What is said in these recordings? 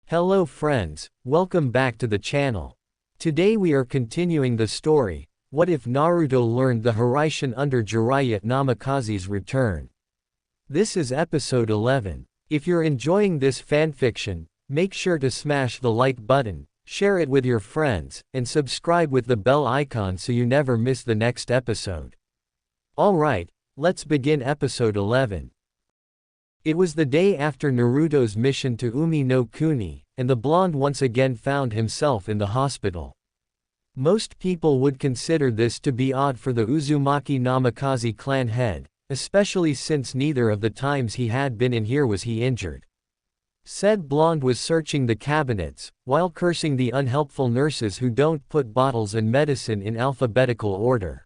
Hello friends, welcome back to the channel. Today we are continuing the story, What If Naruto Learned the Hiraishin under Jiraiya Namikaze's Return. This is episode 11. If you're enjoying this fanfiction, make sure to smash the like button, share it with your friends, and subscribe with the bell icon so you never miss the next episode. Alright, let's begin episode 11. It was the day after Naruto's mission to Umi no Kuni, and the blonde once again found himself in the hospital. Most people would consider this to be odd for the Uzumaki Namikaze clan head, especially since neither of the times he had been in here was he injured. Said blonde was searching the cabinets, while cursing the unhelpful nurses who don't put bottles and medicine in alphabetical order.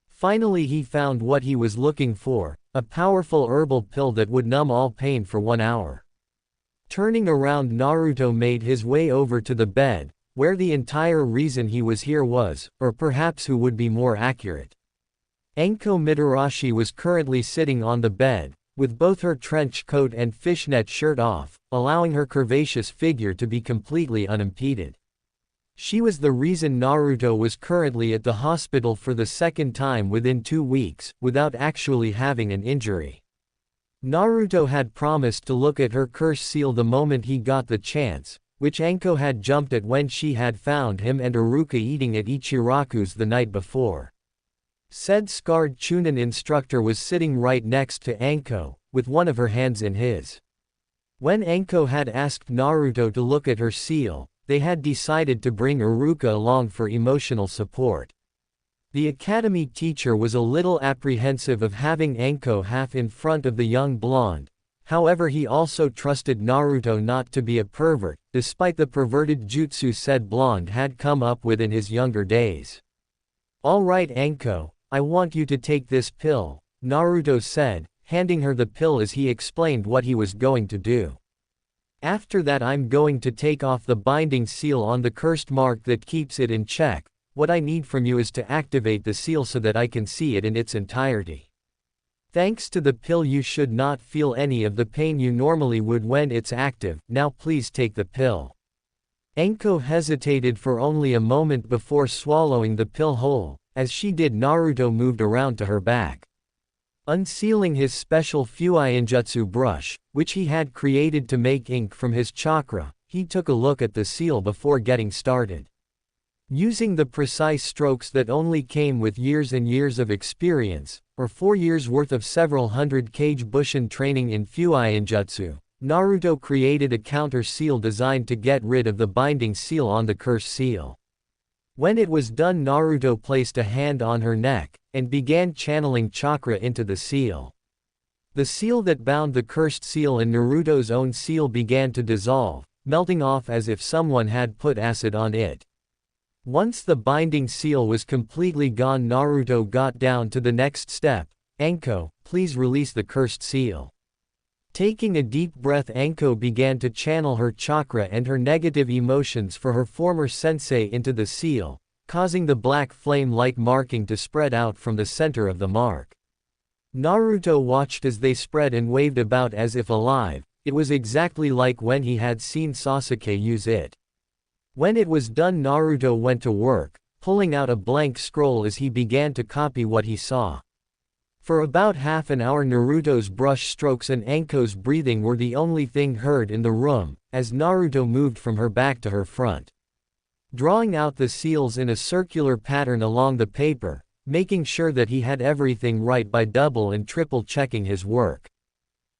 Finally he found what he was looking for, a powerful herbal pill that would numb all pain for 1 hour. Turning around, Naruto made his way over to the bed, where the entire reason he was here was, or perhaps who would be more accurate. Anko Mitarashi was currently sitting on the bed, with both her trench coat and fishnet shirt off, allowing her curvaceous figure to be completely unimpeded. She was the reason Naruto was currently at the hospital for the second time within 2 weeks, without actually having an injury. Naruto had promised to look at her curse seal the moment he got the chance, which Anko had jumped at when she had found him and Iruka eating at Ichiraku's the night before. Said scarred Chunin instructor was sitting right next to Anko, with one of her hands in his. When Anko had asked Naruto to look at her seal, they had decided to bring Iruka along for emotional support. The academy teacher was a little apprehensive of having Anko half in front of the young blonde, however he also trusted Naruto not to be a pervert, despite the perverted jutsu said blonde had come up with in his younger days. Alright Anko, I want you to take this pill, Naruto said, handing her the pill as he explained what he was going to do. After that I'm going to take off the binding seal on the cursed mark that keeps it in check. What I need from you is to activate the seal so that I can see it in its entirety. Thanks to the pill you should not feel any of the pain you normally would when it's active. Now please take the pill. Anko hesitated for only a moment before swallowing the pill whole. As she did, Naruto moved around to her back. Unsealing his special Fuinjutsu brush, which he had created to make ink from his chakra, he took a look at the seal before getting started. Using the precise strokes that only came with years and years of experience, or 4 years worth of several hundred kage bushin training in Fuinjutsu, Naruto created a counter seal designed to get rid of the binding seal on the curse seal. When it was done, Naruto placed a hand on her neck, and began channeling chakra into the seal. The seal that bound the cursed seal and Naruto's own seal began to dissolve, melting off as if someone had put acid on it. Once the binding seal was completely gone, Naruto got down to the next step. Anko, please release the cursed seal. Taking a deep breath, Anko began to channel her chakra and her negative emotions for her former sensei into the seal, causing the black flame-like marking to spread out from the center of the mark. Naruto watched as they spread and waved about as if alive. It was exactly like when he had seen Sasuke use it. When it was done, Naruto went to work, pulling out a blank scroll as he began to copy what he saw. For about half an hour Naruto's brush strokes and Anko's breathing were the only thing heard in the room, as Naruto moved from her back to her front. Drawing out the seals in a circular pattern along the paper, making sure that he had everything right by double and triple checking his work.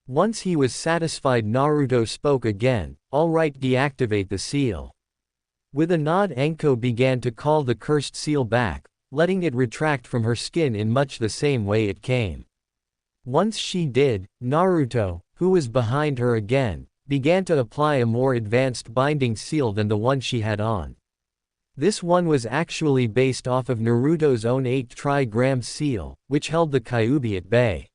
Once he was satisfied, Naruto spoke again, "Alright, deactivate the seal." With a nod, Anko began to call the cursed seal back, letting it retract from her skin in much the same way it came. Once she did, Naruto, who was behind her again, began to apply a more advanced binding seal than the one she had on. This one was actually based off of Naruto's own 8 trigram seal, which held the Kyuubi at bay.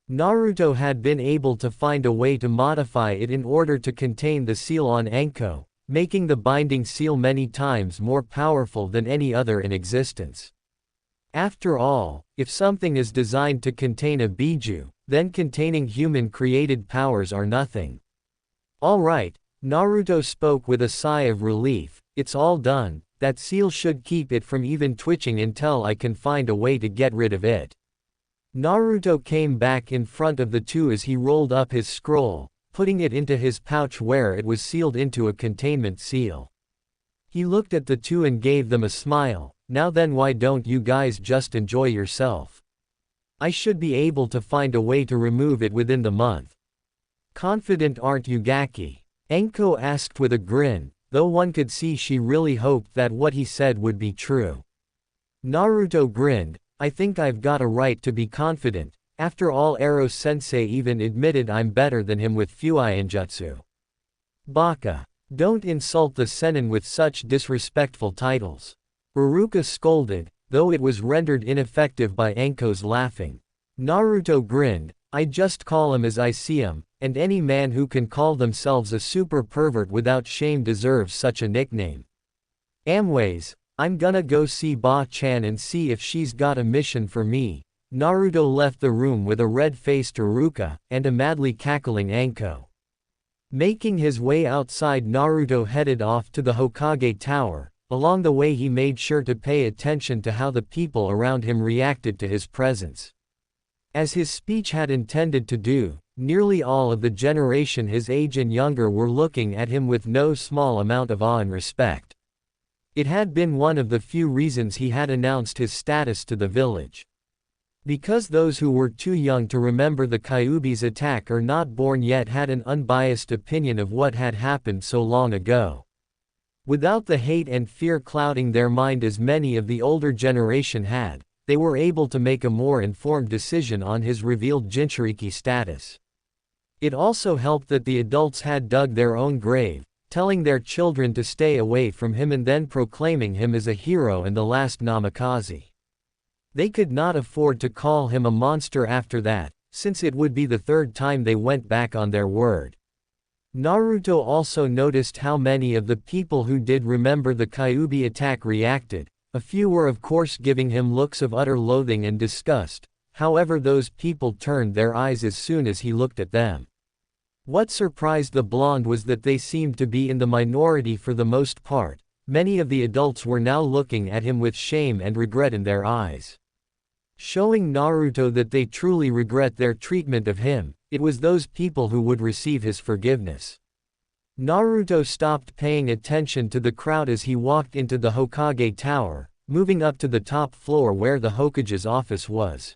Naruto had been able to find a way to modify it in order to contain the seal on Anko, making the binding seal many times more powerful than any other in existence. After all, if something is designed to contain a Biju, then containing human-created powers are nothing. Alright, Naruto spoke with a sigh of relief. It's all done. That seal should keep it from even twitching until I can find a way to get rid of it. Naruto came back in front of the two as he rolled up his scroll, putting it into his pouch where it was sealed into a containment seal. He looked at the two and gave them a smile. Now then, why don't you guys just enjoy yourself? I should be able to find a way to remove it within the month. Confident aren't you, Gaki? Enko asked with a grin, though one could see she really hoped that what he said would be true. Naruto grinned. I think I've got a right to be confident. After all, Ero-sensei even admitted I'm better than him with Fuinjutsu. Baka. Don't insult the Sennin with such disrespectful titles. Iruka scolded, though it was rendered ineffective by Enko's laughing. Naruto grinned. I just call him as I see him, and any man who can call themselves a super pervert without shame deserves such a nickname. Anyways, I'm gonna go see Ba-chan and see if she's got a mission for me. Naruto left the room with a red-faced Iruka, and a madly cackling Enko. Making his way outside, Naruto headed off to the Hokage Tower. Along the way he made sure to pay attention to how the people around him reacted to his presence. As his speech had intended to do, nearly all of the generation his age and younger were looking at him with no small amount of awe and respect. It had been one of the few reasons he had announced his status to the village. Because those who were too young to remember the Kyuubi's attack or not born yet had an unbiased opinion of what had happened so long ago. Without the hate and fear clouding their mind as many of the older generation had, they were able to make a more informed decision on his revealed Jinchuriki status. It also helped that the adults had dug their own grave, telling their children to stay away from him and then proclaiming him as a hero and the last Namikaze. They could not afford to call him a monster after that, since it would be the third time they went back on their word. Naruto also noticed how many of the people who did remember the Kyuubi attack reacted. A few were of course giving him looks of utter loathing and disgust, however those people turned their eyes as soon as he looked at them. What surprised the blonde was that they seemed to be in the minority for the most part. Many of the adults were now looking at him with shame and regret in their eyes. Showing Naruto that they truly regret their treatment of him, it was those people who would receive his forgiveness. Naruto stopped paying attention to the crowd as he walked into the Hokage Tower, moving up to the top floor where the Hokage's office was.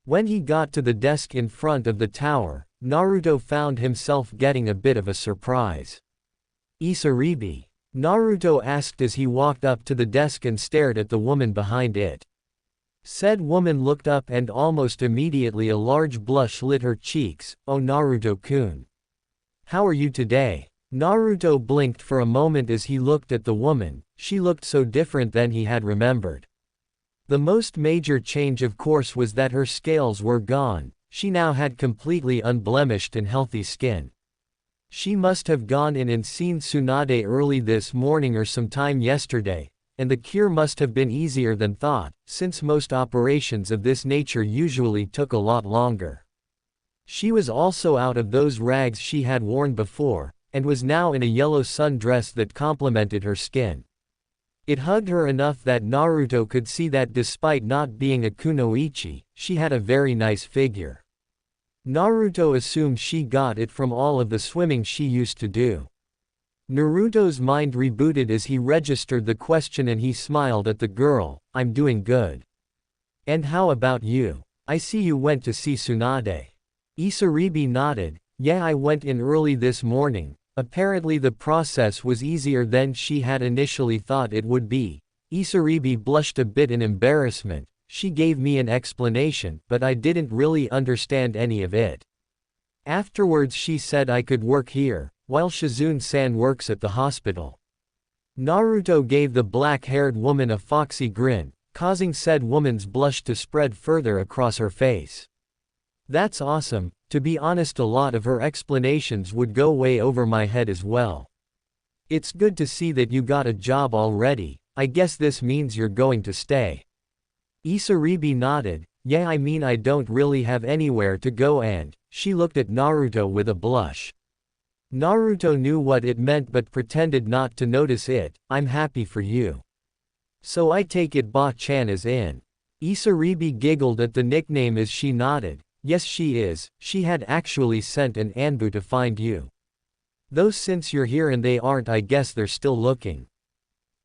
When he got to the desk in front of the tower, Naruto found himself getting a bit of a surprise. "Isaribi?" Naruto asked as he walked up to the desk and stared at the woman behind it. Said woman looked up and almost immediately a large blush lit her cheeks. "Oh, Naruto-kun. How are you today?" Naruto blinked for a moment as he looked at the woman. She looked so different than he had remembered. The most major change of course was that her scales were gone. She now had completely unblemished and healthy skin. She must have gone in and seen Tsunade early this morning or sometime yesterday, and the cure must have been easier than thought, since most operations of this nature usually took a lot longer. She was also out of those rags she had worn before, and was now in a yellow sundress that complemented her skin. It hugged her enough that Naruto could see that despite not being a kunoichi, she had a very nice figure. Naruto assumed she got it from all of the swimming she used to do. Naruto's mind rebooted as he registered the question and he smiled at the girl. "I'm doing good. And how about you? I see you went to see Tsunade." Isaribi nodded. "Yeah, I went in early this morning." Apparently the process was easier than she had initially thought it would be. Isaribi blushed a bit in embarrassment. She gave me an explanation, but I didn't really understand any of it. Afterwards she said I could work here, while Shizune-san works at the hospital. Naruto gave the black-haired woman a foxy grin, causing said woman's blush to spread further across her face. "That's awesome. To be honest, a lot of her explanations would go way over my head as well. It's good to see that you got a job already. I guess this means you're going to stay." Isaribi nodded. "Yeah, I mean I don't really have anywhere to go," and she looked at Naruto with a blush. Naruto knew what it meant but pretended not to notice it. I'm happy for you. So I take it Ba-chan is in. Isaribi giggled at the nickname as she nodded. Yes she is, she had actually sent an Anbu to find you. Though since you're here and they aren't I guess they're still looking.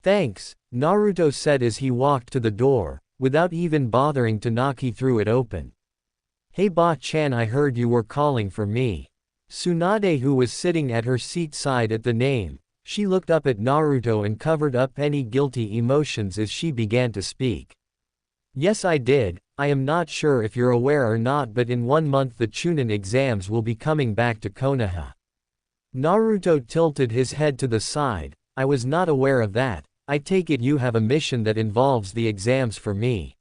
Thanks, Naruto said as he walked to the door, without even bothering to knock he threw it open. Hey Ba-chan I heard you were calling for me. Tsunade who was sitting at her seat sighed at the name. She looked up at Naruto and covered up any guilty emotions as she began to speak. Yes I did, I am not sure if you're aware or not but in 1 month the Chunin exams will be coming back to Konoha. Naruto tilted his head to the side. I was not aware of that. I take it you have a mission that involves the exams for me.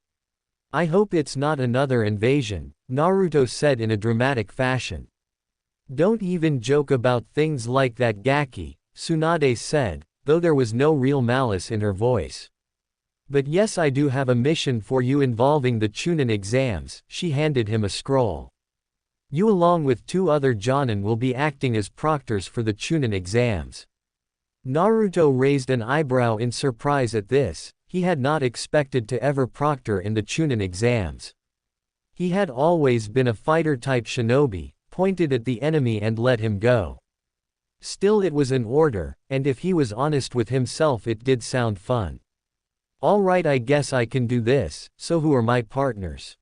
I hope it's not another invasion, Naruto said in a dramatic fashion. Don't even joke about things like that Gaki, Tsunade said, though there was no real malice in her voice. But yes I do have a mission for you involving the Chunin exams, she handed him a scroll. You along with 2 other Jonin will be acting as proctors for the Chunin exams. Naruto raised an eyebrow in surprise at this, he had not expected to ever proctor in the Chunin exams. He had always been a fighter-type shinobi, pointed at the enemy and let him go. Still it was an order, and if he was honest with himself it did sound fun. Alright I guess I can do this, so who are my partners?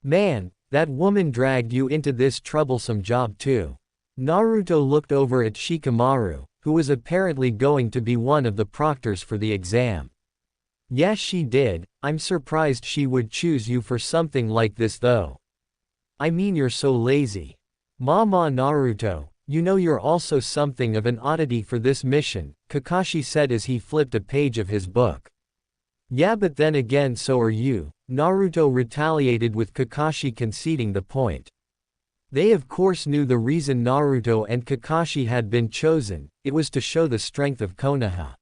Man, that woman dragged you into this troublesome job too. Naruto looked over at Shikamaru, who was apparently going to be one of the proctors for the exam. Yes she did, I'm surprised she would choose you for something like this though. I mean you're so lazy. Mama Naruto, you know you're also something of an oddity for this mission, Kakashi said as he flipped a page of his book. Yeah but then again so are you, Naruto retaliated with Kakashi conceding the point. They of course knew the reason Naruto and Kakashi had been chosen, it was to show the strength of Konoha.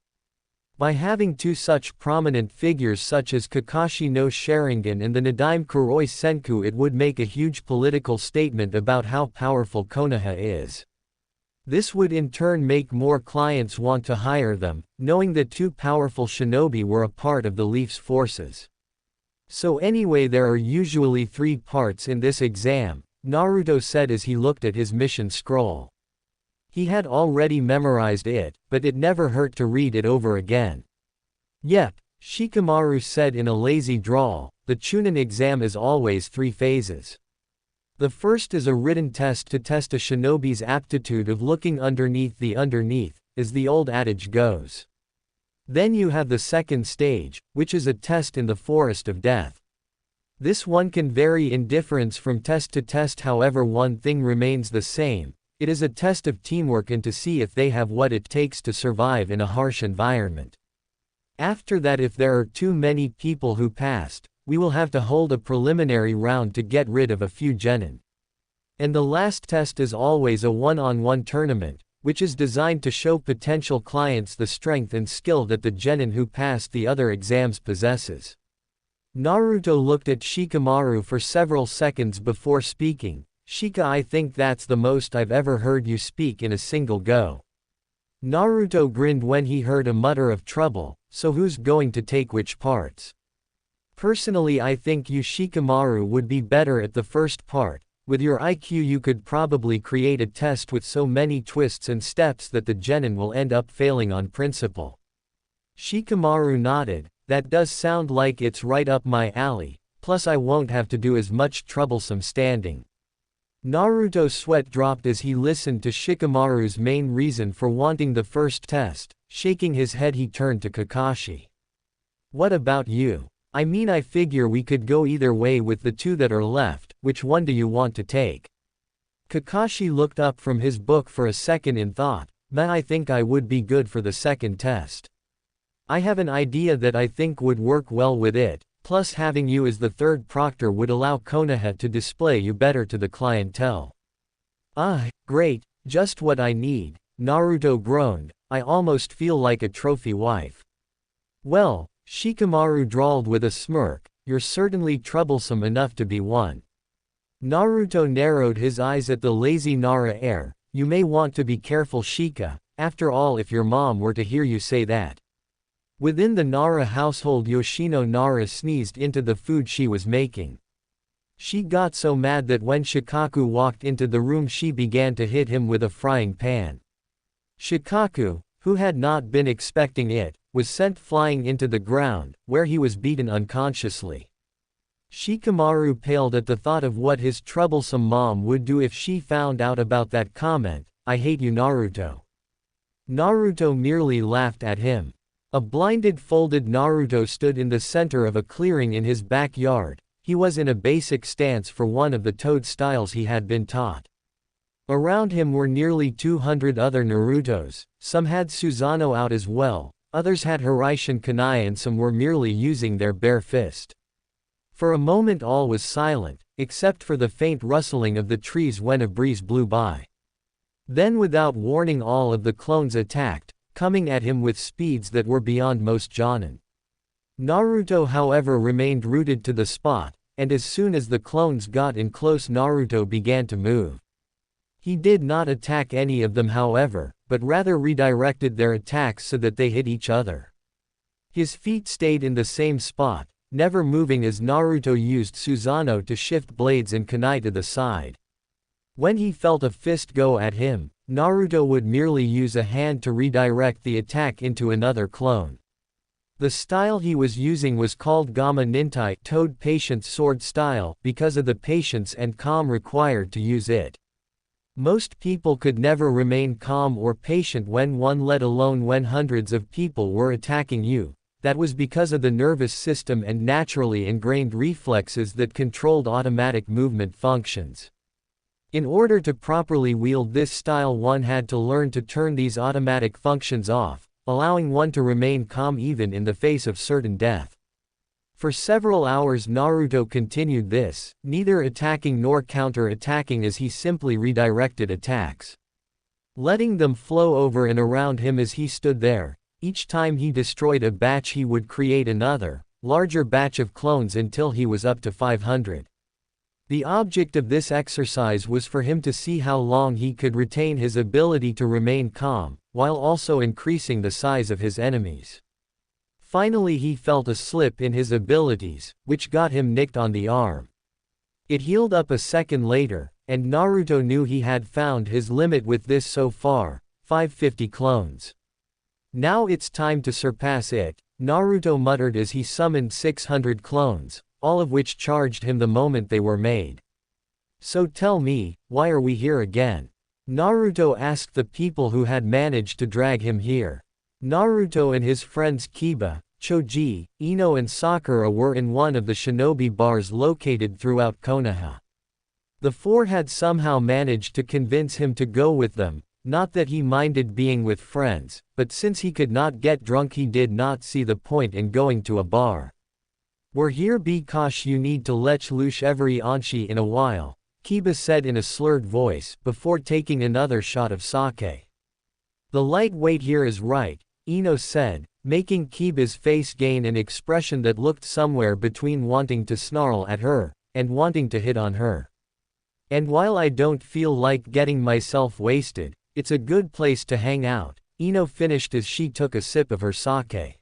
By having 2 such prominent figures such as Kakashi no Sharingan and the Nadaime Kuroi Senku it would make a huge political statement about how powerful Konoha is. This would in turn make more clients want to hire them, knowing that 2 powerful shinobi were a part of the Leaf's forces. So anyway there are usually 3 parts in this exam, Naruto said as he looked at his mission scroll. He had already memorized it, but it never hurt to read it over again. Yep, Shikamaru said in a lazy drawl, the Chunin exam is always 3 phases. The first is a written test to test a shinobi's aptitude of looking underneath the underneath, as the old adage goes. Then you have the second stage, which is a test in the forest of death. This one can vary in difference from test to test however one thing remains the same. It is a test of teamwork and to see if they have what it takes to survive in a harsh environment. After that if there are too many people who passed, we will have to hold a preliminary round to get rid of a few genin. And the last test is always a one-on-one tournament, which is designed to show potential clients the strength and skill that the genin who passed the other exams possesses. Naruto looked at Shikamaru for several seconds before speaking. Shika I think that's the most I've ever heard you speak in a single go. Naruto grinned when he heard a mutter of trouble, so who's going to take which parts? Personally I think you Shikamaru would be better at the first part, with your IQ you could probably create a test with so many twists and steps that the genin will end up failing on principle. Shikamaru nodded, that does sound like it's right up my alley, plus I won't have to do as much troublesome standing. Naruto's sweat dropped as he listened to Shikamaru's main reason for wanting the first test. Shaking his head he turned to Kakashi. What about you? I mean I figure we could go either way with the 2 that are left, which one do you want to take? Kakashi looked up from his book for a second in thought. I think I would be good for the second test. I have an idea that I think would work well with it. Plus having you as the 3rd proctor would allow Konoha to display you better to the clientele. Ah, great, just what I need, Naruto groaned, I almost feel like a trophy wife. Well, Shikamaru drawled with a smirk, you're certainly troublesome enough to be one. Naruto narrowed his eyes at the lazy Nara heir, You may want to be careful, Shika, after all, if your mom were to hear you say that. Within the Nara household, Yoshino Nara sneezed into the food she was making. She got so mad that when Shikaku walked into the room she began to hit him with a frying pan. Shikaku, who had not been expecting it, was sent flying into the ground, where he was beaten unconsciously. Shikamaru paled at the thought of what his troublesome mom would do if she found out about that comment. "I hate you, Naruto." Naruto merely laughed at him. A blinded-folded Naruto stood in the center of a clearing in his backyard. He was in a basic stance for one of the toad styles he had been taught. Around him were nearly 200 other Narutos. Some had Susanoo out as well, others had Hiraishin kunai, and some were merely using their bare fist. For a moment all was silent, except for the faint rustling of the trees when a breeze blew by. Then, without warning, all of the clones attacked, coming at him with speeds that were beyond most Jonin. Naruto, however, remained rooted to the spot, and as soon as the clones got in close, Naruto began to move. He did not attack any of them, however, but rather redirected their attacks so that they hit each other. His feet stayed in the same spot, never moving as Naruto used Susanoo to shift blades and kunai to the side. When he felt a fist go at him, Naruto would merely use a hand to redirect the attack into another clone. The style he was using was called Gamma Nintai, Toad Patience Sword Style, because of the patience and calm required to use it. Most people could never remain calm or patient when one, let alone when hundreds of people were attacking you. That was because of the nervous system and naturally ingrained reflexes that controlled automatic movement functions. In order to properly wield this style, one had to learn to turn these automatic functions off, allowing one to remain calm even in the face of certain death. For several hours Naruto continued this, neither attacking nor counter-attacking, as he simply redirected attacks, letting them flow over and around him as he stood there. Each time he destroyed a batch he would create another, larger batch of clones until he was up to 500. The object of this exercise was for him to see how long he could retain his ability to remain calm, while also increasing the size of his enemies. Finally he felt a slip in his abilities, which got him nicked on the arm. It healed up a second later, and Naruto knew he had found his limit with this so far, 550 clones. Now it's time to surpass it, Naruto muttered as he summoned 600 clones, all of which charged him the moment they were made. "So tell me, why are we here again?" Naruto asked the people who had managed to drag him here. Naruto and his friends Kiba, Choji, Ino and Sakura were in one of the shinobi bars located throughout Konoha. The four had somehow managed to convince him to go with them. Not that he minded being with friends, but since he could not get drunk he did not see the point in going to a bar. "We're here because you need to let loose every onshi in a while," Kiba said in a slurred voice, before taking another shot of sake. "The lightweight here is right," Ino said, making Kiba's face gain an expression that looked somewhere between wanting to snarl at her, and wanting to hit on her. "And while I don't feel like getting myself wasted, it's a good place to hang out," Ino finished as she took a sip of her sake.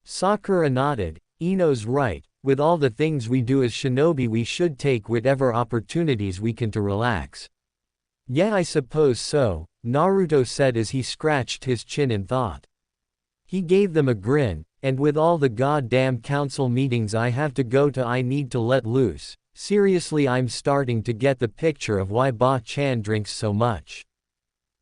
Sakura nodded. "Ino's right, with all the things we do as shinobi we should take whatever opportunities we can to relax." "Yeah, I suppose so," Naruto said as he scratched his chin in thought. He gave them a grin, "And with all the goddamn council meetings I have to go to I need to let loose. Seriously, I'm starting to get the picture of why Ba-chan drinks so much.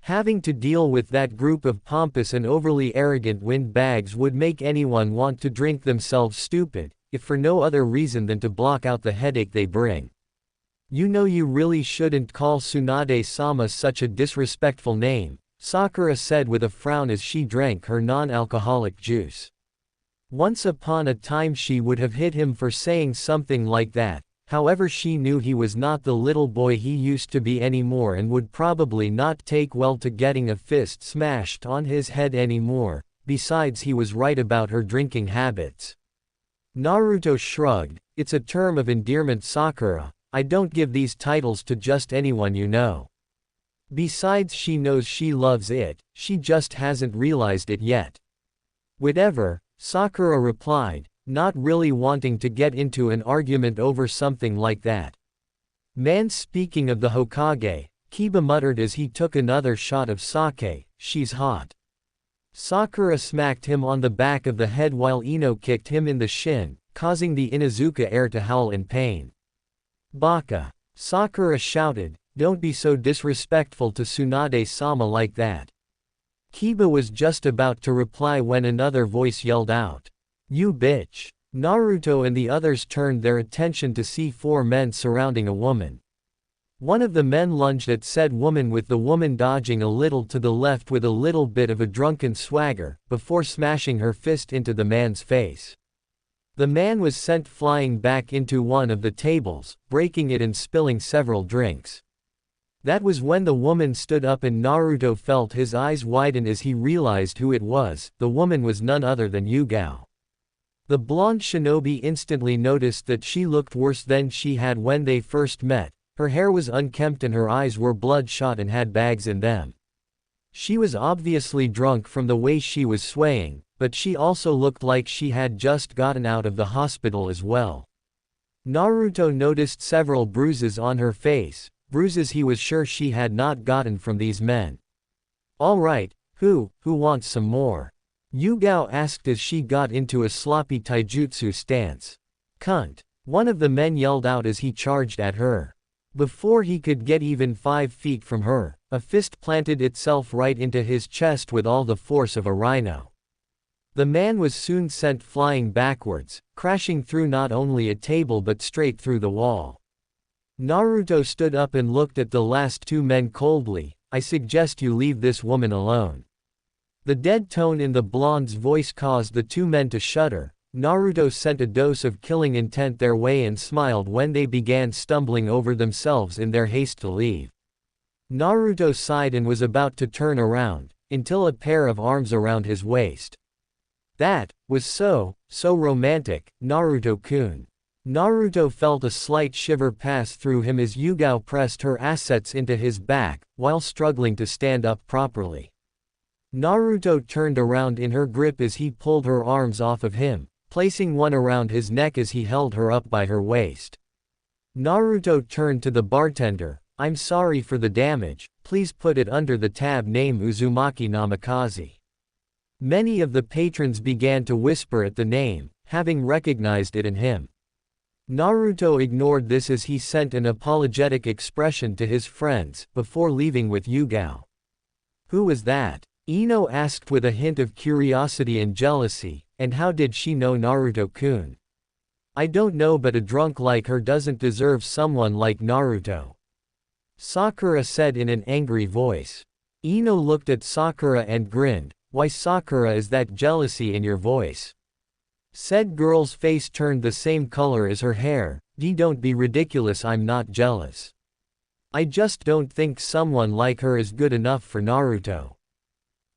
Having to deal with that group of pompous and overly arrogant windbags would make anyone want to drink themselves stupid, if for no other reason than to block out the headache they bring. You know you really shouldn't call Tsunade-sama such a disrespectful name," Sakura said with a frown as she drank her non-alcoholic juice. Once upon a time she would have hit him for saying something like that. However, she knew he was not the little boy he used to be anymore and would probably not take well to getting a fist smashed on his head anymore. Besides, he was right about her drinking habits. Naruto shrugged. "It's a term of endearment, Sakura. I don't give these titles to just anyone, you know." Besides, she knows she loves it, she just hasn't realized it yet. Whatever, Sakura replied, not really wanting to get into an argument over something like that. Man, speaking of the Hokage, Kiba muttered as he took another shot of sake, she's hot. Sakura smacked him on the back of the head while Ino kicked him in the shin, causing the Inuzuka heir to howl in pain. Baka! Sakura shouted, don't be so disrespectful to Tsunade-sama like that. Kiba was just about to reply when another voice yelled out, you bitch! Naruto and the others turned their attention to see four men surrounding a woman. One of the men lunged at said woman, with the woman dodging a little to the left with a little bit of a drunken swagger, before smashing her fist into the man's face. The man was sent flying back into one of the tables, breaking it and spilling several drinks. That was when the woman stood up and Naruto felt his eyes widen as he realized who it was. The woman was none other than Yugao. The blonde shinobi instantly noticed that she looked worse than she had when they first met. Her hair was unkempt and her eyes were bloodshot and had bags in them. She was obviously drunk from the way she was swaying, but she also looked like she had just gotten out of the hospital as well. Naruto noticed several bruises on her face, bruises he was sure she had not gotten from these men. Alright, who wants some more? Yugao asked as she got into a sloppy taijutsu stance. Cunt! One of the men yelled out as he charged at her. Before he could get even 5 feet from her, a fist planted itself right into his chest with all the force of a rhino. The man was soon sent flying backwards, crashing through not only a table but straight through the wall. Naruto stood up and looked at the last two men coldly. I suggest you leave this woman alone. The dead tone in the blonde's voice caused the two men to shudder. Naruto sent a dose of killing intent their way and smiled when they began stumbling over themselves in their haste to leave. Naruto sighed and was about to turn around, until a pair of arms around his waist. That was so romantic, Naruto-kun. Naruto felt a slight shiver pass through him as Yugao pressed her assets into his back, while struggling to stand up properly. Naruto turned around in her grip as he pulled her arms off of him, placing one around his neck as he held her up by her waist. Naruto turned to the bartender, I'm sorry for the damage, please put it under the tab name Uzumaki Namikaze. Many of the patrons began to whisper at the name, having recognized it in him. Naruto ignored this as he sent an apologetic expression to his friends, before leaving with Yugao. Who was that? Ino asked with a hint of curiosity and jealousy, and how did she know Naruto-kun? I don't know, but a drunk like her doesn't deserve someone like Naruto. Sakura said in an angry voice. Ino looked at Sakura and grinned, why Sakura, is that jealousy in your voice? Said girl's face turned the same color as her hair. Don't be ridiculous, I'm not jealous. I just don't think someone like her is good enough for Naruto.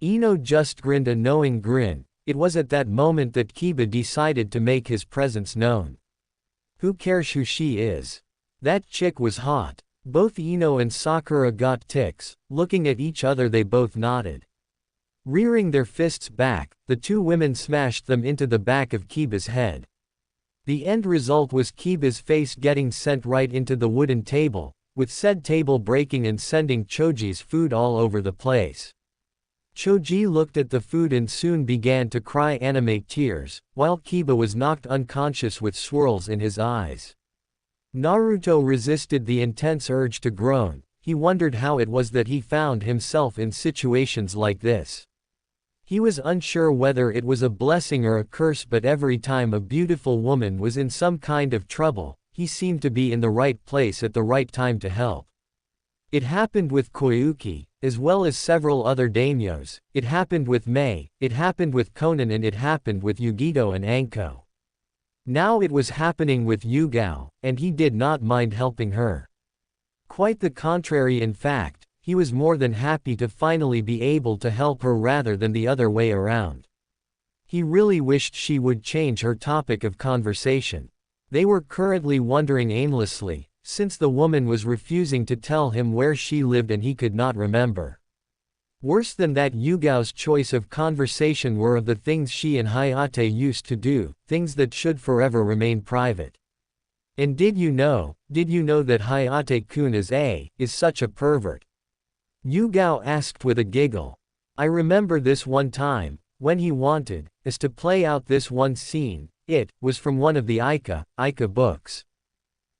Ino just grinned a knowing grin. It was at that moment that Kiba decided to make his presence known. Who cares who she is? That chick was hot. Both Ino and Sakura got tics. Looking at each other they both nodded. Rearing their fists back, the two women smashed them into the back of Kiba's head. The end result was Kiba's face getting sent right into the wooden table, with said table breaking and sending Choji's food all over the place. Choji looked at the food and soon began to cry anime tears, while Kiba was knocked unconscious with swirls in his eyes. Naruto resisted the intense urge to groan. He wondered how it was that he found himself in situations like this. He was unsure whether it was a blessing or a curse, but every time a beautiful woman was in some kind of trouble, he seemed to be in the right place at the right time to help. It happened with Koyuki, as well as several other daimyos. It happened with Mei, it happened with Konan, and it happened with Yugito and Anko. Now it was happening with Yugao, and he did not mind helping her. Quite the contrary, in fact, he was more than happy to finally be able to help her rather than the other way around. He really wished she would change her topic of conversation. They were currently wandering aimlessly, since the woman was refusing to tell him where she lived and he could not remember. Worse than that, Yugao's choice of conversation were of the things she and Hayate used to do, things that should forever remain private. And did you know that Hayate-kun is such a pervert? Yugao asked with a giggle. I remember this one time, when he wanted us to play out this one scene. It was from one of the Ika books.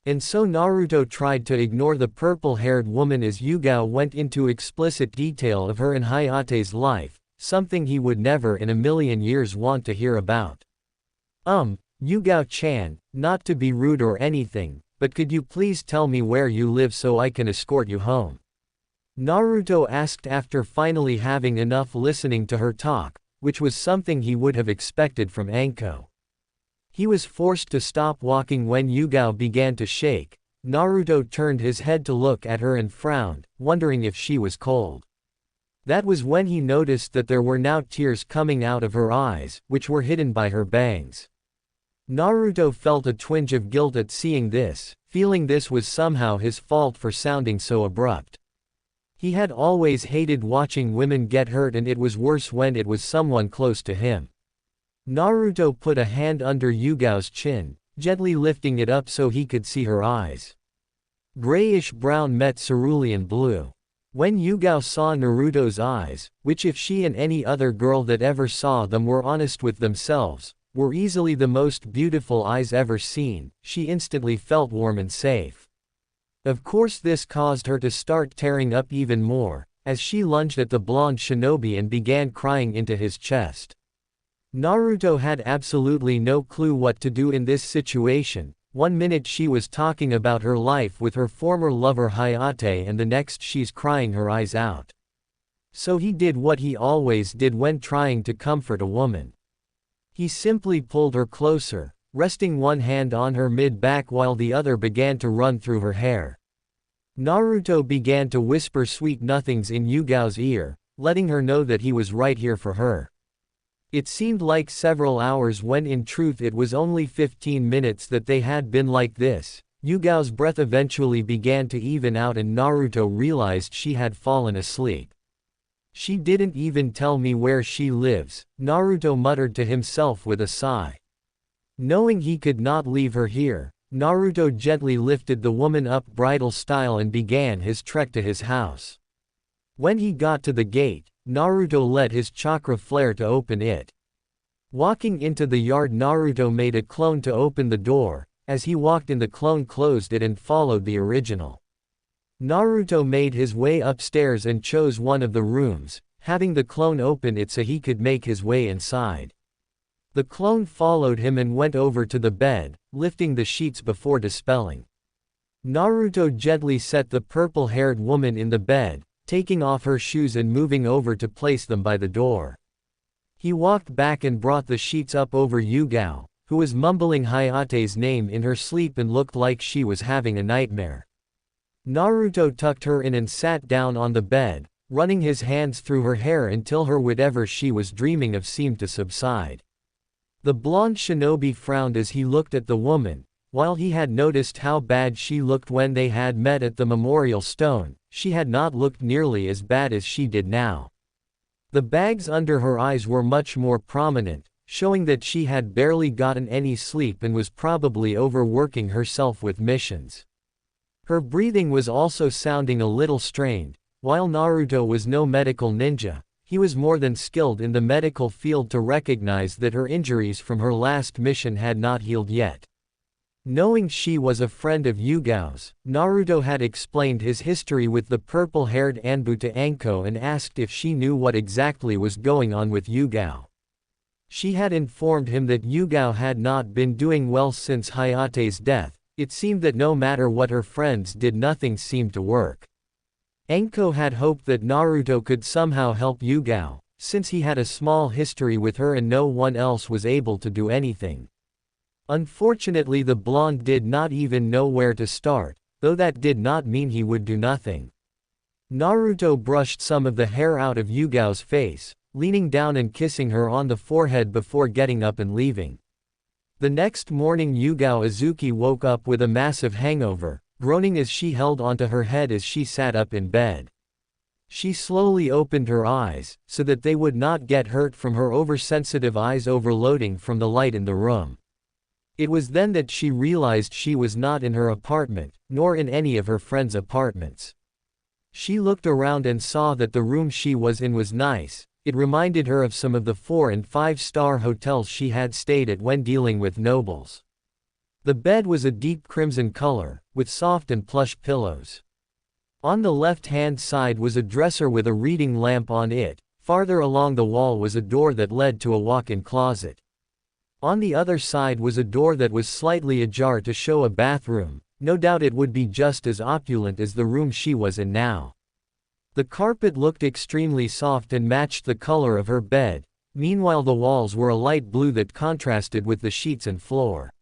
And so Naruto tried to ignore the purple-haired woman as Yugao went into explicit detail of her and Hayate's life, something he would never in a million years want to hear about. Yugao-chan, not to be rude or anything, but could you please tell me where you live so I can escort you home? Naruto asked after finally having enough listening to her talk, which was something he would have expected from Anko. He was forced to stop walking when Yugao began to shake. Naruto turned his head to look at her and frowned, wondering if she was cold. That was when he noticed that there were now tears coming out of her eyes, which were hidden by her bangs. Naruto felt a twinge of guilt at seeing this, feeling this was somehow his fault for sounding so abrupt. He had always hated watching women get hurt, and it was worse when it was someone close to him. Naruto put a hand under Yugao's chin, gently lifting it up so he could see her eyes. Grayish-brown met cerulean blue. When Yugao saw Naruto's eyes, which if she and any other girl that ever saw them were honest with themselves, were easily the most beautiful eyes ever seen, she instantly felt warm and safe. Of course this caused her to start tearing up even more, as she lunged at the blonde shinobi and began crying into his chest. Naruto had absolutely no clue what to do in this situation. One minute she was talking about her life with her former lover Hayate, and the next she's crying her eyes out. So he did what he always did when trying to comfort a woman. He simply pulled her closer, resting one hand on her mid-back while the other began to run through her hair. Naruto began to whisper sweet nothings in Yugao's ear, letting her know that he was right here for her. It seemed like several hours when in truth it was only 15 minutes that they had been like this. Yugao's breath eventually began to even out and Naruto realized she had fallen asleep. She didn't even tell me where she lives, Naruto muttered to himself with a sigh. Knowing he could not leave her here, Naruto gently lifted the woman up bridal style and began his trek to his house. When he got to the gate, Naruto let his chakra flare to open it. Walking into the yard, Naruto made a clone to open the door. As he walked in, the clone closed it and followed the original. Naruto made his way upstairs and chose one of the rooms, having the clone open it so he could make his way inside. The clone followed him and went over to the bed, lifting the sheets before dispelling. Naruto gently set the purple-haired woman in the bed, taking off her shoes and moving over to place them by the door. He walked back and brought the sheets up over Yugao, who was mumbling Hayate's name in her sleep and looked like she was having a nightmare. Naruto tucked her in and sat down on the bed, running his hands through her hair until her whatever she was dreaming of seemed to subside. The blonde shinobi frowned as he looked at the woman. While he had noticed how bad she looked when they had met at the memorial stone, she had not looked nearly as bad as she did now. The bags under her eyes were much more prominent, showing that she had barely gotten any sleep and was probably overworking herself with missions. Her breathing was also sounding a little strained. While Naruto was no medical ninja, he was more than skilled in the medical field to recognize that her injuries from her last mission had not healed yet. Knowing she was a friend of Yugao's, Naruto had explained his history with the purple-haired Anbu to Anko and asked if she knew what exactly was going on with Yugao. She had informed him that Yugao had not been doing well since Hayate's death. It seemed that no matter what her friends did, nothing seemed to work. Anko had hoped that Naruto could somehow help Yugao, since he had a small history with her and no one else was able to do anything. Unfortunately, the blonde did not even know where to start, though that did not mean he would do nothing. Naruto brushed some of the hair out of Yugao's face, leaning down and kissing her on the forehead before getting up and leaving. The next morning, Yugao Izuki woke up with a massive hangover, groaning as she held onto her head as she sat up in bed. She slowly opened her eyes, so that they would not get hurt from her oversensitive eyes overloading from the light in the room. It was then that she realized she was not in her apartment, nor in any of her friends' apartments. She looked around and saw that the room she was in was nice. It reminded her of some of the 4- and 5-star hotels she had stayed at when dealing with nobles. The bed was a deep crimson color, with soft and plush pillows. On the left-hand side was a dresser with a reading lamp on it. Farther along the wall was a door that led to a walk-in closet. On the other side was a door that was slightly ajar to show a bathroom. No doubt it would be just as opulent as the room she was in now. The carpet looked extremely soft and matched the color of her bed. Meanwhile the walls were a light blue that contrasted with the sheets and floor.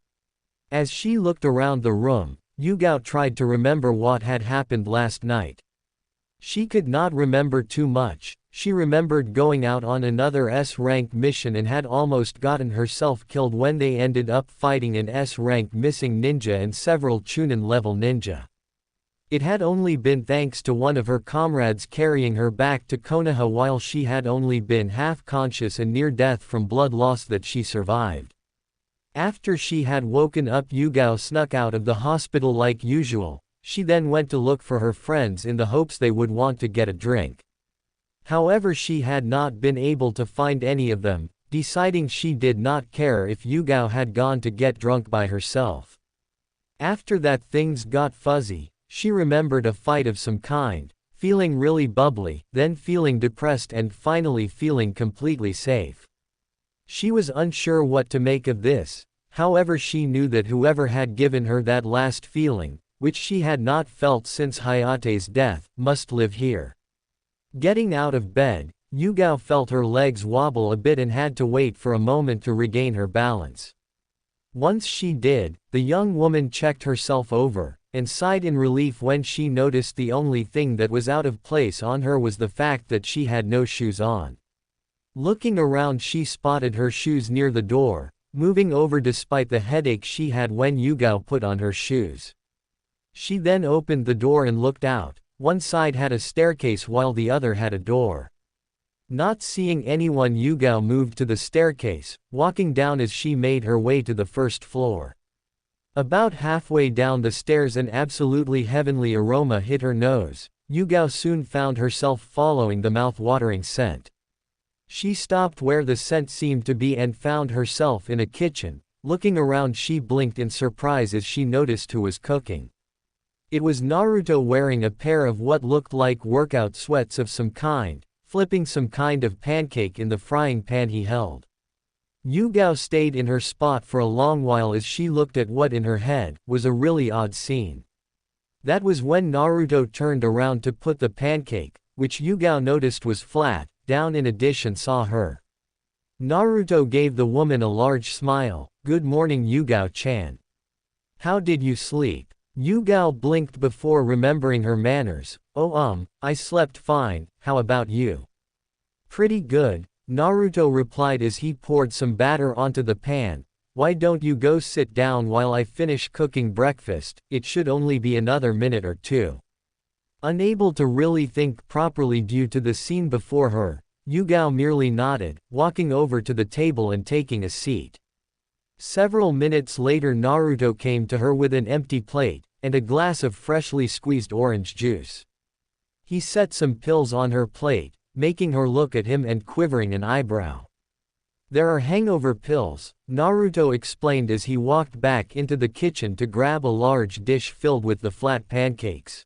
As she looked around the room, Yugao tried to remember what had happened last night. She could not remember too much. She remembered going out on another S-rank mission and had almost gotten herself killed when they ended up fighting an S-rank missing ninja and several Chunin-level ninja. It had only been thanks to one of her comrades carrying her back to Konoha while she had only been half-conscious and near death from blood loss that she survived. After she had woken up, Yugao snuck out of the hospital like usual. She then went to look for her friends in the hopes they would want to get a drink. However, she had not been able to find any of them, deciding she did not care if Yugao had gone to get drunk by herself. After that, things got fuzzy. She remembered a fight of some kind, feeling really bubbly, then feeling depressed and finally feeling completely safe. She was unsure what to make of this. However, she knew that whoever had given her that last feeling, which she had not felt since Hayate's death, must live here. Getting out of bed, Yugao felt her legs wobble a bit and had to wait for a moment to regain her balance. Once she did, the young woman checked herself over, and sighed in relief when she noticed the only thing that was out of place on her was the fact that she had no shoes on. Looking around, she spotted her shoes near the door, moving over despite the headache she had when Yugao put on her shoes. She then opened the door and looked out. One side had a staircase while the other had a door. Not seeing anyone, Yugao moved to the staircase, walking down as she made her way to the first floor. About halfway down the stairs, an absolutely heavenly aroma hit her nose. Yugao soon found herself following the mouth-watering scent. She stopped where the scent seemed to be and found herself in a kitchen. Looking around, she blinked in surprise as she noticed who was cooking. It was Naruto, wearing a pair of what looked like workout sweats of some kind, flipping some kind of pancake in the frying pan he held. Yugao stayed in her spot for a long while as she looked at what in her head was a really odd scene. That was when Naruto turned around to put the pancake, which Yugao noticed was flat, down in a dish and saw her. Naruto gave the woman a large smile. "Good morning, Yugao-chan. How did you sleep?" Yugao blinked before remembering her manners. "Oh, I slept fine, how about you?" "Pretty good," Naruto replied as he poured some batter onto the pan. "Why don't you go sit down while I finish cooking breakfast? It should only be another minute or two." Unable to really think properly due to the scene before her, Yugao merely nodded, walking over to the table and taking a seat. Several minutes later, Naruto came to her with an empty plate and a glass of freshly squeezed orange juice. He set some pills on her plate, making her look at him and quivering an eyebrow. "There are hangover pills," Naruto explained as he walked back into the kitchen to grab a large dish filled with the flat pancakes.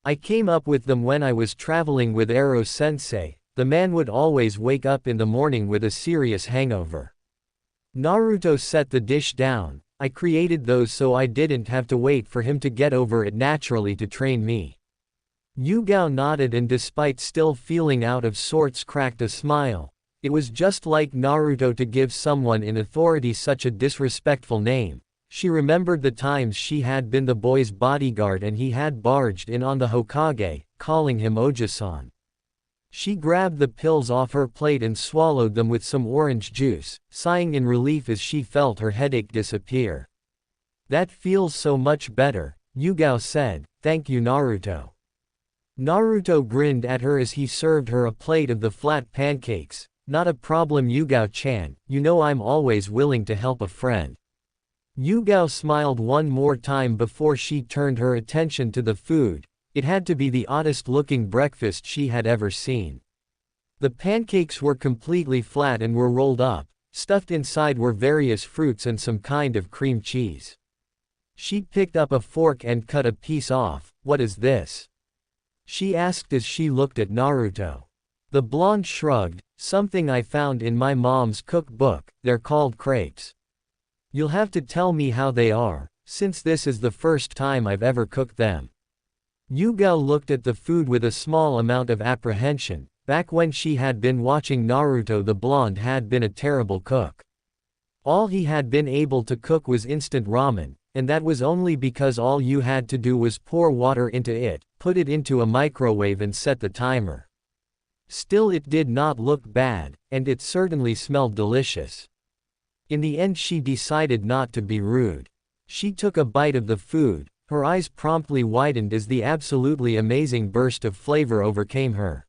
"I came up with them when I was traveling with Ero-sensei. The man would always wake up in the morning with a serious hangover." Naruto set the dish down. "I created those so I didn't have to wait for him to get over it naturally to train me." Yugao nodded and despite still feeling out of sorts cracked a smile. It was just like Naruto to give someone in authority such a disrespectful name. She remembered the times she had been the boy's bodyguard and he had barged in on the Hokage, calling him Oji-san. She grabbed the pills off her plate and swallowed them with some orange juice, sighing in relief as she felt her headache disappear. "That feels so much better," Yugao said, "Thank you Naruto." Naruto grinned at her as he served her a plate of the flat pancakes. "Not a problem Yugao-chan, you know I'm always willing to help a friend." Yugao smiled one more time before she turned her attention to the food. It had to be the oddest-looking breakfast she had ever seen. The pancakes were completely flat and were rolled up. Stuffed inside were various fruits and some kind of cream cheese. She picked up a fork and cut a piece off. "What is this?" she asked as she looked at Naruto. The blonde shrugged, "Something I found in my mom's cookbook. They're called crepes. You'll have to tell me how they are, since this is the first time I've ever cooked them." Yugao looked at the food with a small amount of apprehension. Back when she had been watching Naruto, the blonde had been a terrible cook. All he had been able to cook was instant ramen, and that was only because all you had to do was pour water into it, put it into a microwave and set the timer. Still, it did not look bad, and it certainly smelled delicious. In the end she decided not to be rude. She took a bite of the food, her eyes promptly widened as the absolutely amazing burst of flavor overcame her.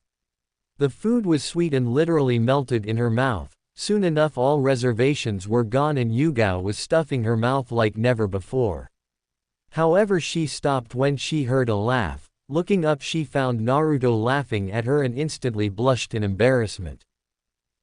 The food was sweet and literally melted in her mouth. Soon enough all reservations were gone and Yugao was stuffing her mouth like never before. However, she stopped when she heard a laugh. Looking up, she found Naruto laughing at her and instantly blushed in embarrassment.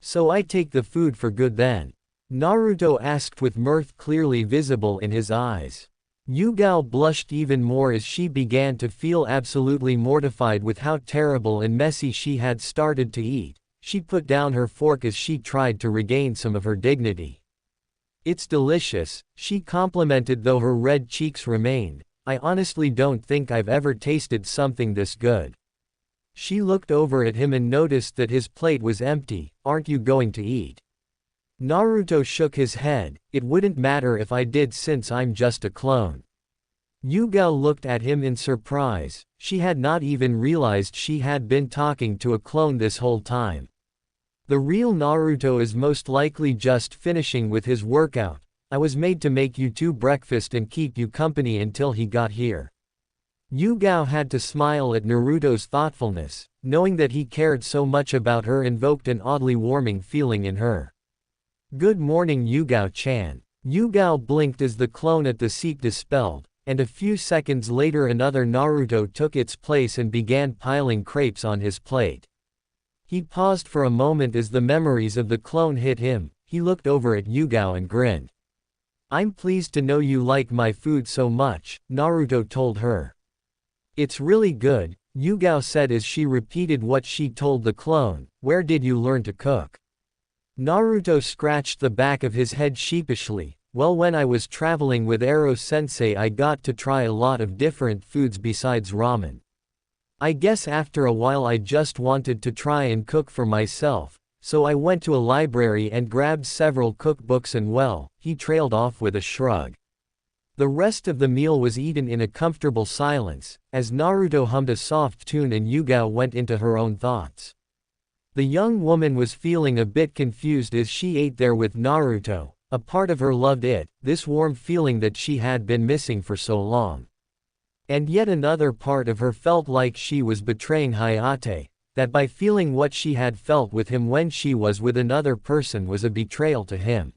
"So I take the food for good then?" Naruto asked with mirth clearly visible in his eyes. Yugao blushed even more as she began to feel absolutely mortified with how terrible and messy she had started to eat. She put down her fork as she tried to regain some of her dignity. "It's delicious," she complimented though her red cheeks remained. "I honestly don't think I've ever tasted something this good." She looked over at him and noticed that his plate was empty. "Aren't you going to eat?" Naruto shook his head. "It wouldn't matter if I did since I'm just a clone." Yugao looked at him in surprise. She had not even realized she had been talking to a clone this whole time. The real Naruto is most likely just finishing with his workout. "I was made to make you two breakfast and keep you company until he got here." Yugao had to smile at Naruto's thoughtfulness, knowing that he cared so much about her invoked an oddly warming feeling in her. "Good morning Yugao-chan." Yugao blinked as the clone at the seat dispelled, and a few seconds later another Naruto took its place and began piling crepes on his plate. He paused for a moment as the memories of the clone hit him. He looked over at Yugao and grinned. "I'm pleased to know you like my food so much," Naruto told her. "It's really good," Yugao said as she repeated what she told the clone. "Where did you learn to cook?" Naruto scratched the back of his head sheepishly. "Well, when I was traveling with Ero-sensei I got to try a lot of different foods besides ramen. I guess after a while I just wanted to try and cook for myself, so I went to a library and grabbed several cookbooks and well," he trailed off with a shrug. The rest of the meal was eaten in a comfortable silence, as Naruto hummed a soft tune and Yugao went into her own thoughts. The young woman was feeling a bit confused as she ate there with Naruto. A part of her loved it, this warm feeling that she had been missing for so long. And yet another part of her felt like she was betraying Hayate, that by feeling what she had felt with him when she was with another person was a betrayal to him.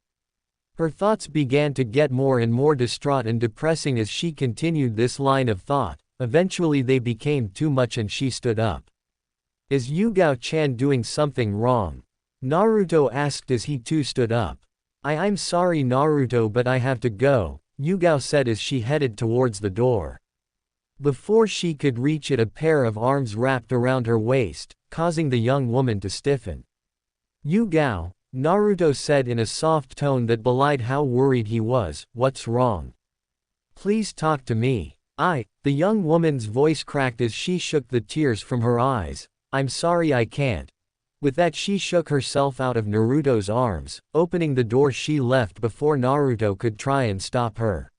Her thoughts began to get more and more distraught and depressing as she continued this line of thought. Eventually they became too much and she stood up. "Is Yugao-chan doing something wrong?" Naruto asked as he too stood up. I'm sorry Naruto, but I have to go," Yugao said as she headed towards the door. Before she could reach it, a pair of arms wrapped around her waist, causing the young woman to stiffen. "Yugao," Naruto said in a soft tone that belied how worried he was, "what's wrong? Please talk to me." The young woman's voice cracked as she shook the tears from her eyes. "I'm sorry I can't." With that she shook herself out of Naruto's arms, opening the door. She left before Naruto could try and stop her.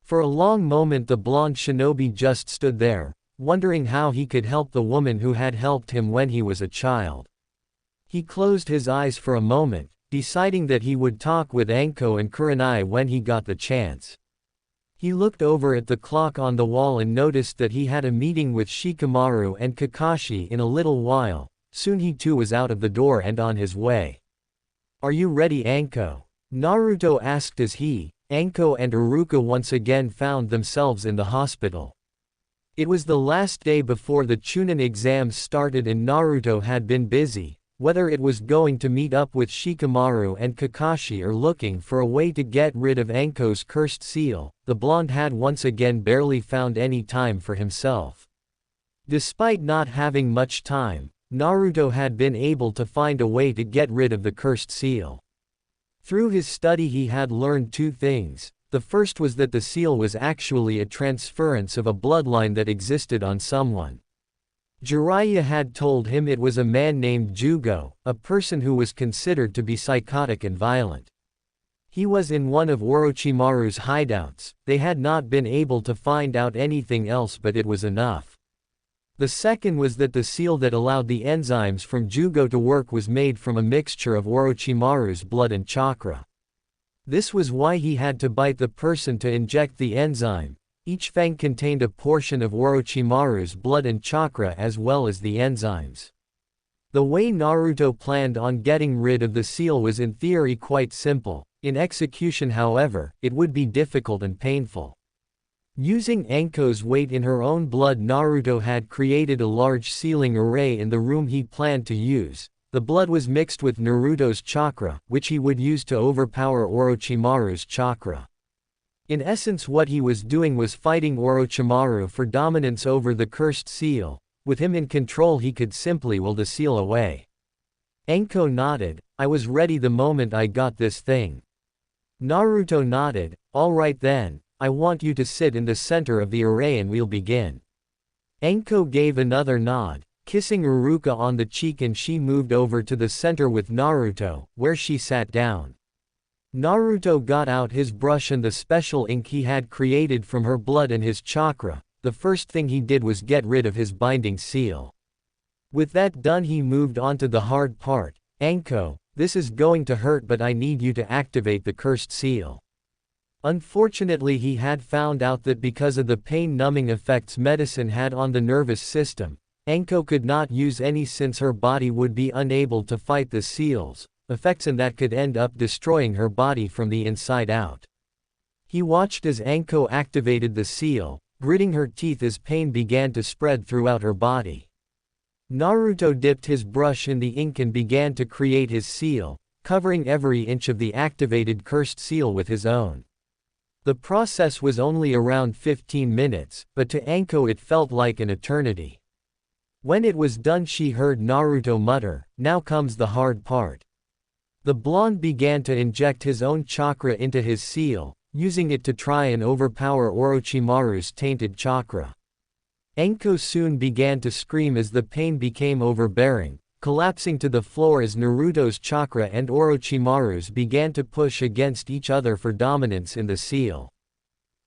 For a long moment the blonde shinobi just stood there, wondering how he could help the woman who had helped him when he was a child. He closed his eyes for a moment, deciding that he would talk with Anko and Kurenai when he got the chance. He looked over at the clock on the wall and noticed that he had a meeting with Shikamaru and Kakashi in a little while. Soon he too was out of the door and on his way. "Are you ready, Anko?" Naruto asked as he, Anko and Iruka once again found themselves in the hospital. It was the last day before the Chunin exams started and Naruto had been busy, whether it was going to meet up with Shikamaru and Kakashi or looking for a way to get rid of Anko's cursed seal. The blonde had once again barely found any time for himself. Despite not having much time, Naruto had been able to find a way to get rid of the cursed seal. Through his study he had learned two things. The first was that the seal was actually a transference of a bloodline that existed on someone. Jiraiya had told him it was a man named Jugo, a person who was considered to be psychotic and violent. He was in one of Orochimaru's hideouts. They had not been able to find out anything else, but it was enough. The second was that the seal that allowed the enzymes from Jugo to work was made from a mixture of Orochimaru's blood and chakra. This was why he had to bite the person to inject the enzyme. Each fang contained a portion of Orochimaru's blood and chakra as well as the enzymes. The way Naruto planned on getting rid of the seal was in theory quite simple. In execution, however, it would be difficult and painful. Using Anko's weight in her own blood, Naruto had created a large sealing array in the room he planned to use. The blood was mixed with Naruto's chakra, which he would use to overpower Orochimaru's chakra. In essence, what he was doing was fighting Orochimaru for dominance over the cursed seal. With him in control, he could simply will the seal away. Anko nodded. "I was ready the moment I got this thing." Naruto nodded. "All right then. I want you to sit in the center of the array and we'll begin." Anko gave another nod, kissing Iruka on the cheek, and she moved over to the center with Naruto, where she sat down. Naruto got out his brush and the special ink he had created from her blood and his chakra. The first thing he did was get rid of his binding seal. With that done, he moved on to the hard part. "Anko, this is going to hurt, but I need you to activate the cursed seal." Unfortunately, he had found out that because of the pain-numbing effects medicine had on the nervous system, Anko could not use any since her body would be unable to fight the seal's effects, and that could end up destroying her body from the inside out. He watched as Anko activated the seal, gritting her teeth as pain began to spread throughout her body. Naruto dipped his brush in the ink and began to create his seal, covering every inch of the activated cursed seal with his own. The process was only around 15 minutes, but to Anko it felt like an eternity. When it was done, she heard Naruto mutter, "Now comes the hard part." The blonde began to inject his own chakra into his seal, using it to try and overpower Orochimaru's tainted chakra. Anko soon began to scream as the pain became overbearing, collapsing to the floor as Naruto's chakra and Orochimaru's began to push against each other for dominance in the seal.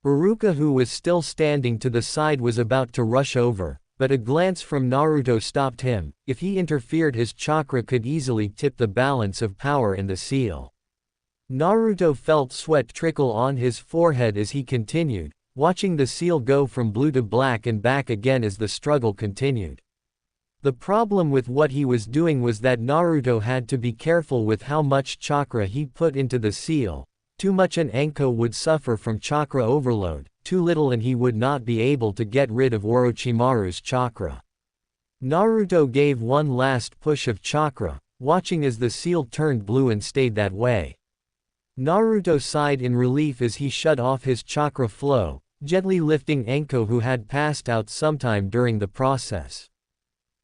Iruka, who was still standing to the side, was about to rush over, but a glance from Naruto stopped him. If he interfered, his chakra could easily tip the balance of power in the seal. Naruto felt sweat trickle on his forehead as he continued, watching the seal go from blue to black and back again as the struggle continued. The problem with what he was doing was that Naruto had to be careful with how much chakra he put into the seal. Too much and Anko would suffer from chakra overload, too little and he would not be able to get rid of Orochimaru's chakra. Naruto gave one last push of chakra, watching as the seal turned blue and stayed that way. Naruto sighed in relief as he shut off his chakra flow, gently lifting Anko, who had passed out sometime during the process.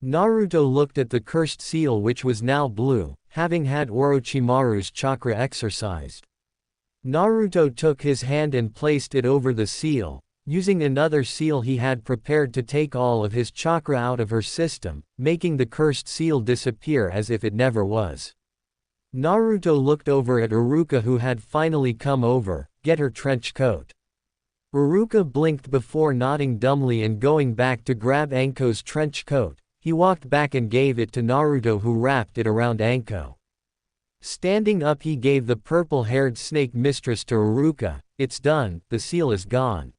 Naruto looked at the cursed seal, which was now blue, having had Orochimaru's chakra exorcised. Naruto took his hand and placed it over the seal, using another seal he had prepared to take all of his chakra out of her system, making the cursed seal disappear as if it never was. Naruto looked over at Iruka, who had finally come over. "Get her trench coat." Iruka blinked before nodding dumbly and going back to grab Anko's trench coat. He walked back and gave it to Naruto, who wrapped it around Anko. Standing up, he gave the purple-haired snake mistress to Iruka. It's done, the seal is gone.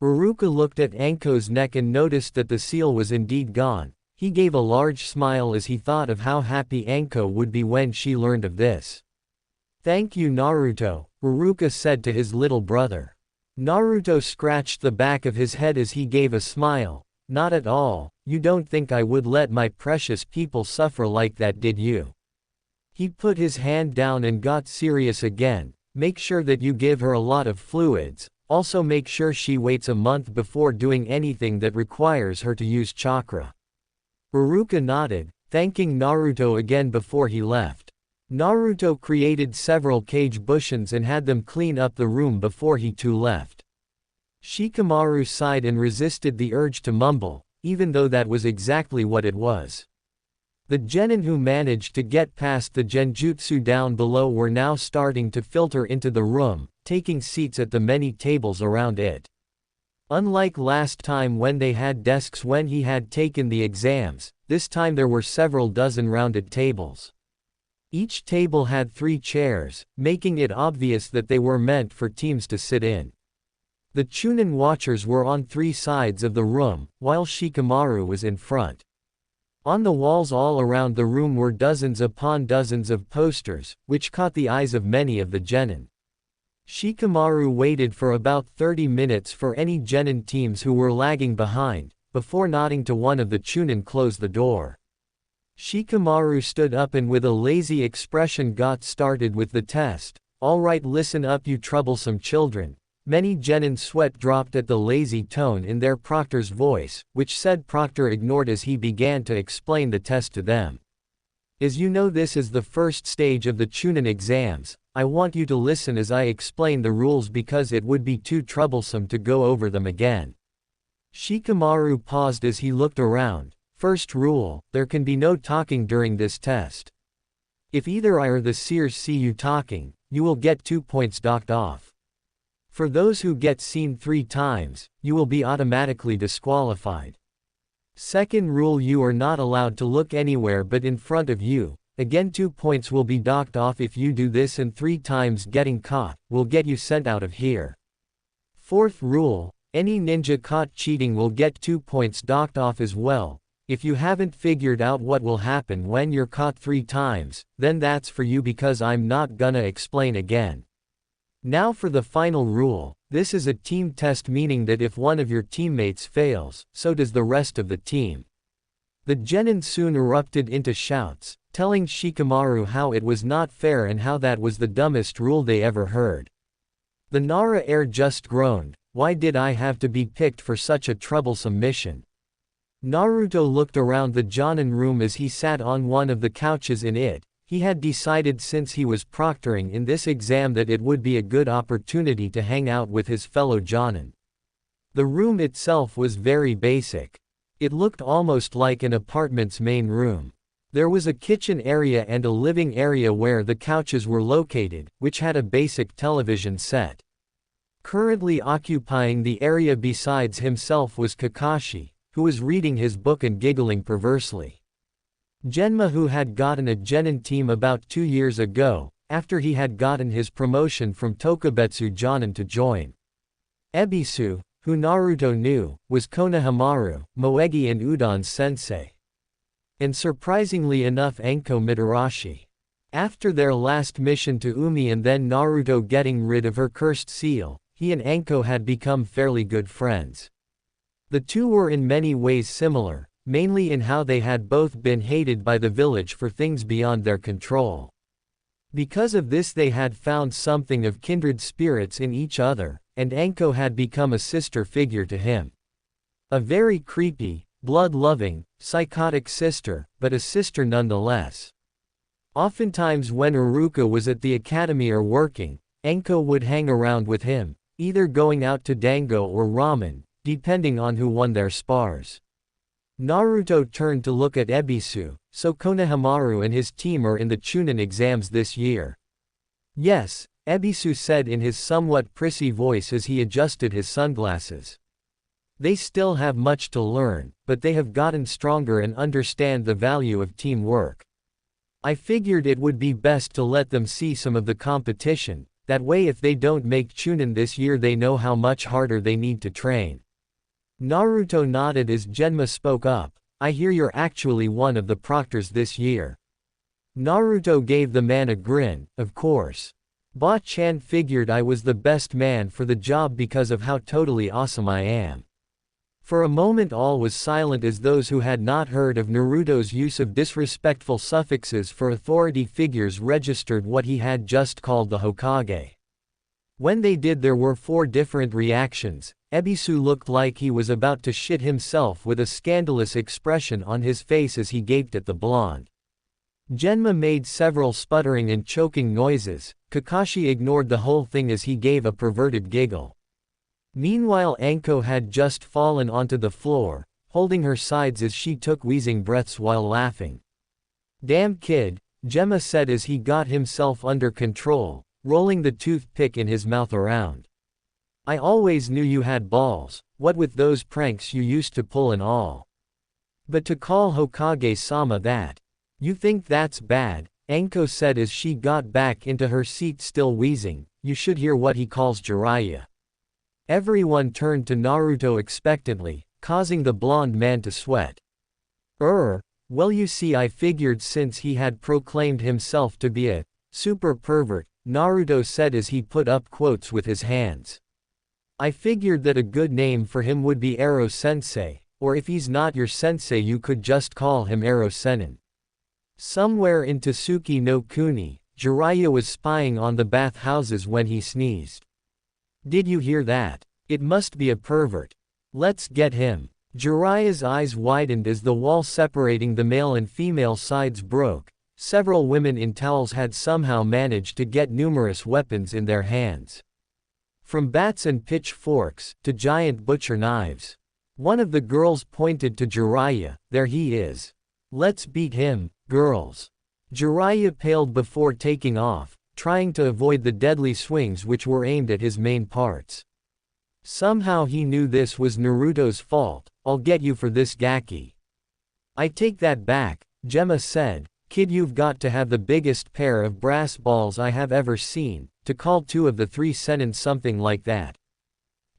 Ruruka looked at Anko's neck and noticed that the seal was indeed gone. He gave a large smile as he thought of how happy Anko would be when she learned of this. Thank you Naruto, Ruruka said to his little brother. Naruto scratched the back of his head as he gave a smile. Not at all, you don't think I would let my precious people suffer like that, did you? He put his hand down and got serious again. Make sure that you give her a lot of fluids, also make sure she waits a month before doing anything that requires her to use chakra. Ruruka nodded, thanking Naruto again before he left. Naruto created several cage bushins and had them clean up the room before he too left. Shikamaru sighed and resisted the urge to mumble, even though that was exactly what it was. The genin who managed to get past the genjutsu down below were now starting to filter into the room, taking seats at the many tables around it. Unlike last time when they had desks when he had taken the exams, this time there were several dozen rounded tables. Each table had 3 chairs, making it obvious that they were meant for teams to sit in. The Chunin watchers were on 3 sides of the room, while Shikamaru was in front. On the walls all around the room were dozens upon dozens of posters, which caught the eyes of many of the genin. Shikamaru waited for about 30 minutes for any genin teams who were lagging behind, before nodding to one of the Chunin close the door. Shikamaru stood up and with a lazy expression got started with the test. Alright, listen up you troublesome children. Many genin sweat dropped at the lazy tone in their proctor's voice, which said Proctor ignored as he began to explain the test to them. As you know, this is the first stage of the Chunin exams. I want you to listen as I explain the rules because it would be too troublesome to go over them again. Shikamaru paused as he looked around. First rule, there can be no talking during this test. If either I or the seers see you talking, you will get 2 points docked off. For those who get seen 3 times, you will be automatically disqualified. Second rule, you are not allowed to look anywhere but in front of you. Again, 2 points will be docked off if you do this, and 3 times getting caught will get you sent out of here. Fourth rule, any ninja caught cheating will get 2 points docked off as well. If you haven't figured out what will happen when you're caught 3 times, then that's for you because I'm not gonna explain again. Now for the final rule, this is a team test, meaning that if one of your teammates fails, so does the rest of the team. The genin soon erupted into shouts, telling Shikamaru how it was not fair and how that was the dumbest rule they ever heard. The Nara heir just groaned, why did I have to be picked for such a troublesome mission? Naruto looked around the Jonin room as he sat on one of the couches in it. He had decided since he was proctoring in this exam that it would be a good opportunity to hang out with his fellow Jonin. The room itself was very basic. It looked almost like an apartment's main room. There was a kitchen area and a living area where the couches were located, which had a basic television set. Currently occupying the area besides himself was Kakashi, who was reading his book and giggling perversely. Genma, who had gotten a genin team about 2 years ago, after he had gotten his promotion from Tokubetsu Jonin to join. Ebisu, who Naruto knew, was Konohamaru, Moegi and Udon's sensei. And surprisingly enough, Anko Mitarashi. After their last mission to Umi and then Naruto getting rid of her cursed seal, he and Anko had become fairly good friends. The two were in many ways similar, mainly in how they had both been hated by the village for things beyond their control. Because of this they had found something of kindred spirits in each other, and Anko had become a sister figure to him. A very creepy, blood-loving, psychotic sister, but a sister nonetheless. Oftentimes when Iruka was at the academy or working, Anko would hang around with him, either going out to dango or ramen, depending on who won their spars. Naruto turned to look at Ebisu, so Konohamaru and his team are in the Chunin exams this year. Yes, Ebisu said in his somewhat prissy voice as he adjusted his sunglasses. They still have much to learn, but they have gotten stronger and understand the value of teamwork. I figured it would be best to let them see some of the competition, That way if they don't make Chunin this year they know how much harder they need to train. Naruto nodded as Genma spoke up. I hear you're actually one of the proctors this year. Naruto gave the man a grin, of course. Ba-chan figured I was the best man for the job because of how totally awesome I am. For a moment all was silent as those who had not heard of Naruto's use of disrespectful suffixes for authority figures registered what he had just called the Hokage. When they did there were 4 different reactions. Ebisu looked like he was about to shit himself with a scandalous expression on his face as he gaped at the blonde. Genma made several sputtering and choking noises. Kakashi ignored the whole thing as he gave a perverted giggle. Meanwhile Anko had just fallen onto the floor, holding her sides as she took wheezing breaths while laughing. Damn kid, Gemma said as he got himself under control, rolling the toothpick in his mouth around. I always knew you had balls, what with those pranks you used to pull and all. But to call Hokage-sama that. You think that's bad, Anko said as she got back into her seat still wheezing. You should hear what he calls Jiraiya. Everyone turned to Naruto expectantly, causing the blonde man to sweat. Well you see I figured since he had proclaimed himself to be a super pervert, Naruto said as he put up quotes with his hands. I figured that a good name for him would be Ero-sensei, or if he's not your sensei you could just call him Ero-senin. Somewhere in Tsuki no Kuni, Jiraiya was spying on the bathhouses when he sneezed. Did you hear that? It must be a pervert. Let's get him. Jiraiya's eyes widened as the wall separating the male and female sides broke. Several women in towels had somehow managed to get numerous weapons in their hands. From bats and pitchforks, to giant butcher knives. One of the girls pointed to Jiraiya. There he is. Let's beat him, girls. Jiraiya paled before taking off, trying to avoid the deadly swings which were aimed at his main parts. Somehow he knew this was Naruto's fault. I'll get you for this Gaki. I take that back, Gemma said. Kid, you've got to have the biggest pair of brass balls I have ever seen, to call 2 of the 3 senin something like that.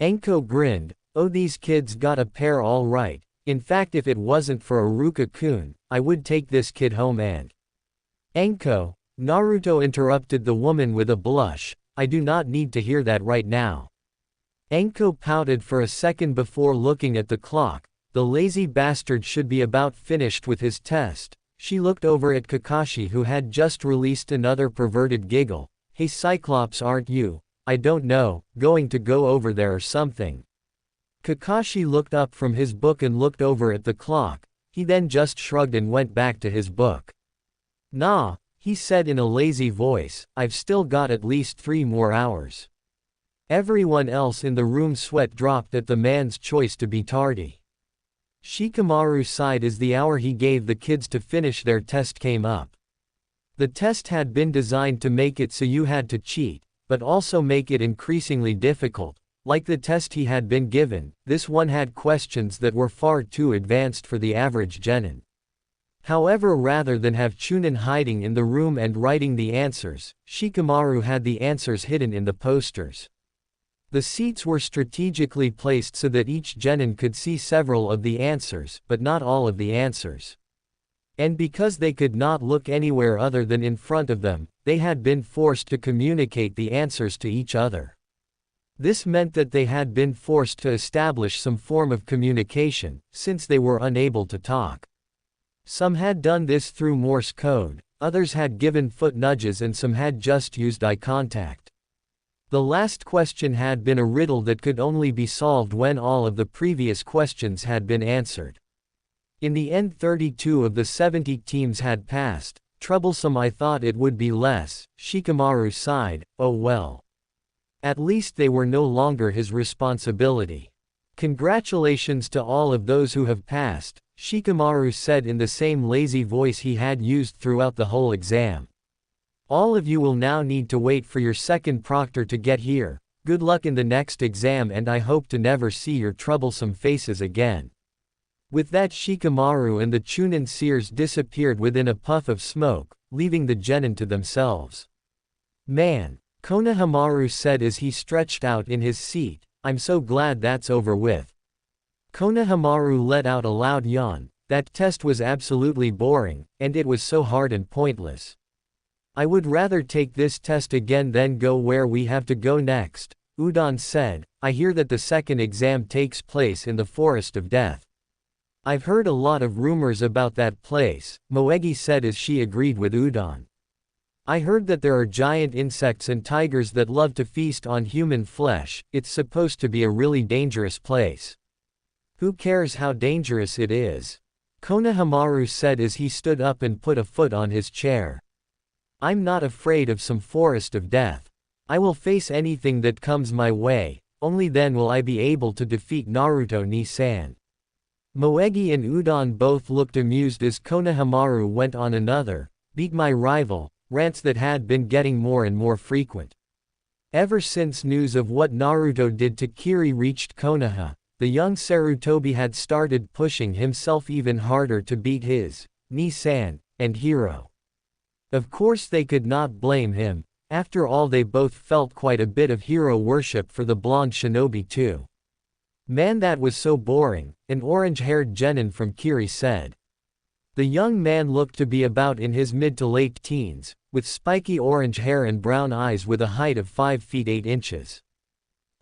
Anko grinned. Oh, these kids got a pair all right. In fact if it wasn't for Iruka-kun, I would take this kid home and… Anko, Naruto interrupted the woman with a blush. I do not need to hear that right now. Anko pouted for a second before looking at the clock. The lazy bastard should be about finished with his test. She looked over at Kakashi who had just released another perverted giggle. Hey Cyclops, aren't you, I don't know, going to go over there or something? Kakashi looked up from his book and looked over at the clock. He then just shrugged and went back to his book. Nah, he said in a lazy voice, I've still got at least 3 more hours. Everyone else in the room sweat dropped at the man's choice to be tardy. Shikamaru sighed as the hour he gave the kids to finish their test came up. The test had been designed to make it so you had to cheat, but also make it increasingly difficult. Like the test he had been given, this one had questions that were far too advanced for the average genin. However, rather than have Chunin hiding in the room and writing the answers, Shikamaru had the answers hidden in the posters. The seats were strategically placed so that each genin could see several of the answers, but not all of the answers. And because they could not look anywhere other than in front of them, they had been forced to communicate the answers to each other. This meant that they had been forced to establish some form of communication, since they were unable to talk. Some had done this through Morse code, others had given foot nudges and some had just used eye contact. The last question had been a riddle that could only be solved when all of the previous questions had been answered. In the end 32 of the 70 teams had passed. Troublesome, I thought it would be less, Shikamaru sighed. Oh well. At least they were no longer his responsibility. Congratulations to all of those who have passed, Shikamaru said in the same lazy voice he had used throughout the whole exam. All of you will now need to wait for your second proctor to get here. Good luck in the next exam and I hope to never see your troublesome faces again. With that, Shikamaru and the Chunin seers disappeared within a puff of smoke, leaving the genin to themselves. Man, Konohamaru said as he stretched out in his seat. I'm so glad that's over with. Konohamaru let out a loud yawn. That test was absolutely boring, and it was so hard and pointless. I would rather take this test again than go where we have to go next, Udon said. I hear that the second exam takes place in the Forest of Death. I've heard a lot of rumors about that place, Moegi said as she agreed with Udon. I heard that there are giant insects and tigers that love to feast on human flesh. It's supposed to be a really dangerous place. Who cares how dangerous it is? Konohamaru said as he stood up and put a foot on his chair. I'm not afraid of some forest of death. I will face anything that comes my way, only then will I be able to defeat Naruto ni-san. Moegi and Udon both looked amused as Konohamaru went on another, beat my rival, rants that had been getting more and more frequent. Ever since news of what Naruto did to Kiri reached Konoha, the young Sarutobi had started pushing himself even harder to beat his ni-san and hero. Of course they could not blame him, after all they both felt quite a bit of hero worship for the blonde shinobi too. Man, that was so boring, an orange-haired genin from Kiri said. The young man looked to be about in his mid to late teens, with spiky orange hair and brown eyes with a height of 5 feet 8 inches.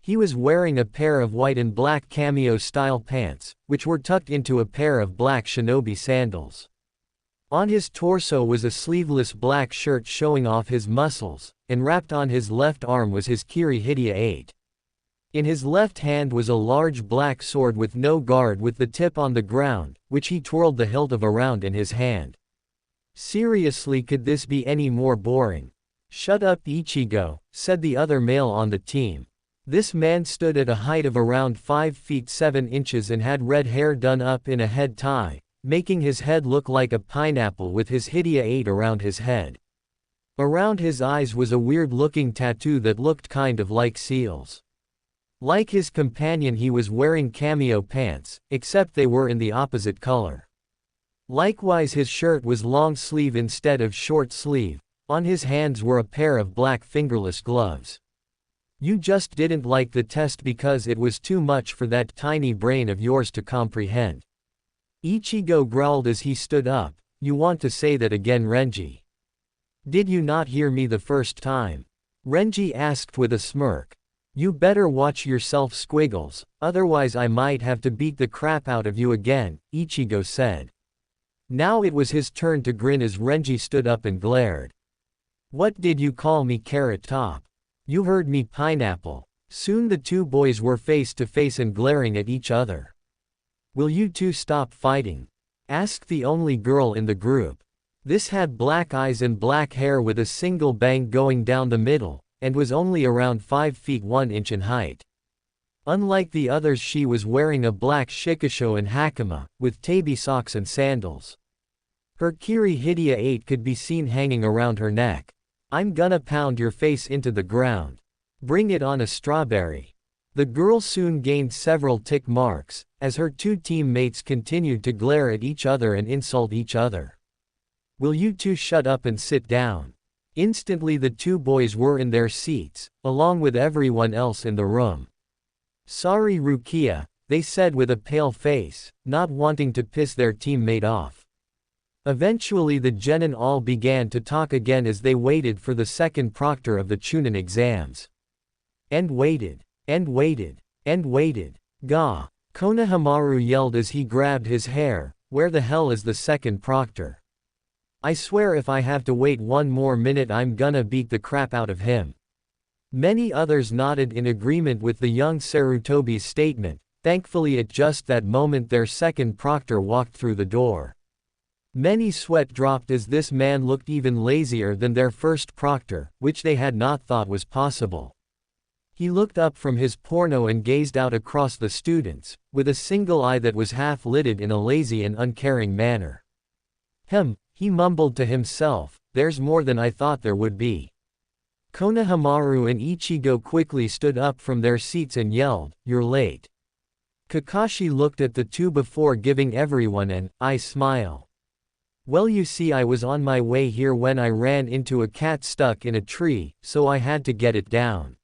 He was wearing a pair of white and black cameo-style pants, which were tucked into a pair of black shinobi sandals. On his torso was a sleeveless black shirt showing off his muscles, and wrapped on his left arm was his Kiri Hidia 8. In his left hand was a large black sword with no guard with the tip on the ground, which he twirled the hilt of around in his hand. Seriously, could this be any more boring? Shut up, Ichigo, said the other male on the team. This man stood at a height of around 5 feet 7 inches and had red hair done up in a head tie, making his head look like a pineapple with his Hidia 8 around his head. Around his eyes was a weird-looking tattoo that looked kind of like seals. Like his companion, he was wearing cameo pants, except they were in the opposite color. Likewise, his shirt was long sleeve instead of short sleeve. On his hands were a pair of black fingerless gloves. You just didn't like the test because it was too much for that tiny brain of yours to comprehend. Ichigo growled as he stood up. You want to say that again, Renji? Did you not hear me the first time? Renji asked with a smirk. You better watch yourself, Squiggles, otherwise I might have to beat the crap out of you again, Ichigo said. Now it was his turn to grin as Renji stood up and glared. What did you call me, Carrot Top? You heard me, Pineapple. Soon the two boys were face to face and glaring at each other. Will you two stop fighting? Asked the only girl in the group. This had black eyes and black hair with a single bang going down the middle, and was only around 5 feet 1 inch in height. Unlike the others, she was wearing a black shikisho and hakama, with tabi socks and sandals. Her Kiri Hidia 8 could be seen hanging around her neck. I'm gonna pound your face into the ground. Bring it on, a strawberry. The girl soon gained several tick marks, as her two teammates continued to glare at each other and insult each other. Will you two shut up and sit down? Instantly the two boys were in their seats, along with everyone else in the room. Sorry, Rukia, they said with a pale face, not wanting to piss their teammate off. Eventually the genin all began to talk again as they waited for the second proctor of the Chunin exams. And waited. And waited. And waited. Gah! Konohamaru yelled as he grabbed his hair. Where the hell is the second proctor? I swear if I have to wait one more minute I'm gonna beat the crap out of him. Many others nodded in agreement with the young Sarutobi's statement. Thankfully at just that moment their second proctor walked through the door. Many sweat dropped as this man looked even lazier than their first proctor, which they had not thought was possible. He looked up from his porno and gazed out across the students, with a single eye that was half-lidded in a lazy and uncaring manner. He mumbled to himself, there's more than I thought there would be. Konohamaru and Ichigo quickly stood up from their seats and yelled, you're late. Kakashi looked at the two before giving everyone an eye smile. Well, you see, I was on my way here when I ran into a cat stuck in a tree, so I had to get it down.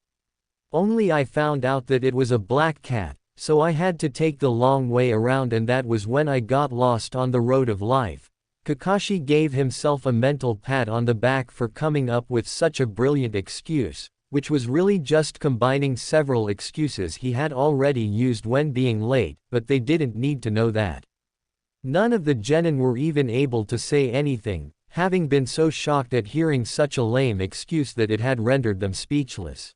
Only I found out that it was a black cat, so I had to take the long way around, and that was when I got lost on the road of life. Kakashi gave himself a mental pat on the back for coming up with such a brilliant excuse, which was really just combining several excuses he had already used when being late, but they didn't need to know that. None of the genin were even able to say anything, having been so shocked at hearing such a lame excuse that it had rendered them speechless.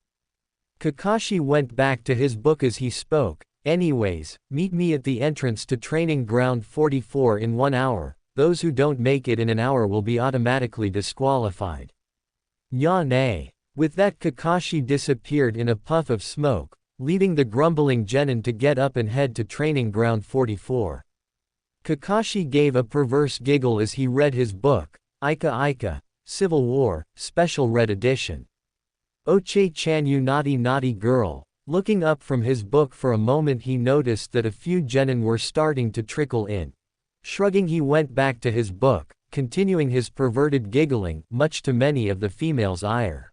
Kakashi went back to his book as he spoke. Anyways, meet me at the entrance to Training Ground 44 in 1 hour. Those who don't make it in an hour will be automatically disqualified. Yane. With that, Kakashi disappeared in a puff of smoke, leaving the grumbling genin to get up and head to Training Ground 44. Kakashi gave a perverse giggle as he read his book, Ika Ika, Civil War, Special Red Edition. Oche-chan, you naughty naughty girl. Looking up from his book for a moment, he noticed that a few genin were starting to trickle in. Shrugging, he went back to his book, continuing his perverted giggling, much to many of the females' ire.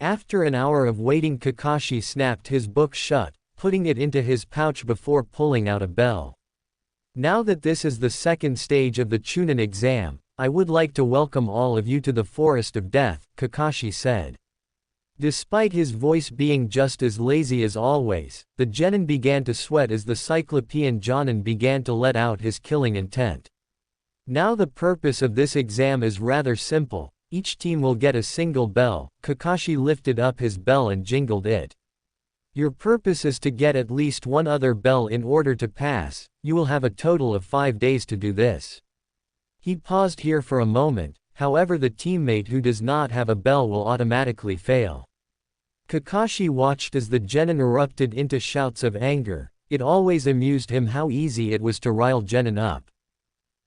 After an hour of waiting, Kakashi snapped his book shut, putting it into his pouch before pulling out a bell. Now that this is the second stage of the Chunin exam, I would like to welcome all of you to the Forest of Death, Kakashi said. Despite his voice being just as lazy as always, the genin began to sweat as the Cyclopean Jonin began to let out his killing intent. Now the purpose of this exam is rather simple. Each team will get a single bell. Kakashi lifted up his bell and jingled it. Your purpose is to get at least one other bell in order to pass. You will have a total of 5 days to do this. He paused here for a moment, however the teammate who does not have a bell will automatically fail. Kakashi watched as the genin erupted into shouts of anger. It always amused him how easy it was to rile genin up.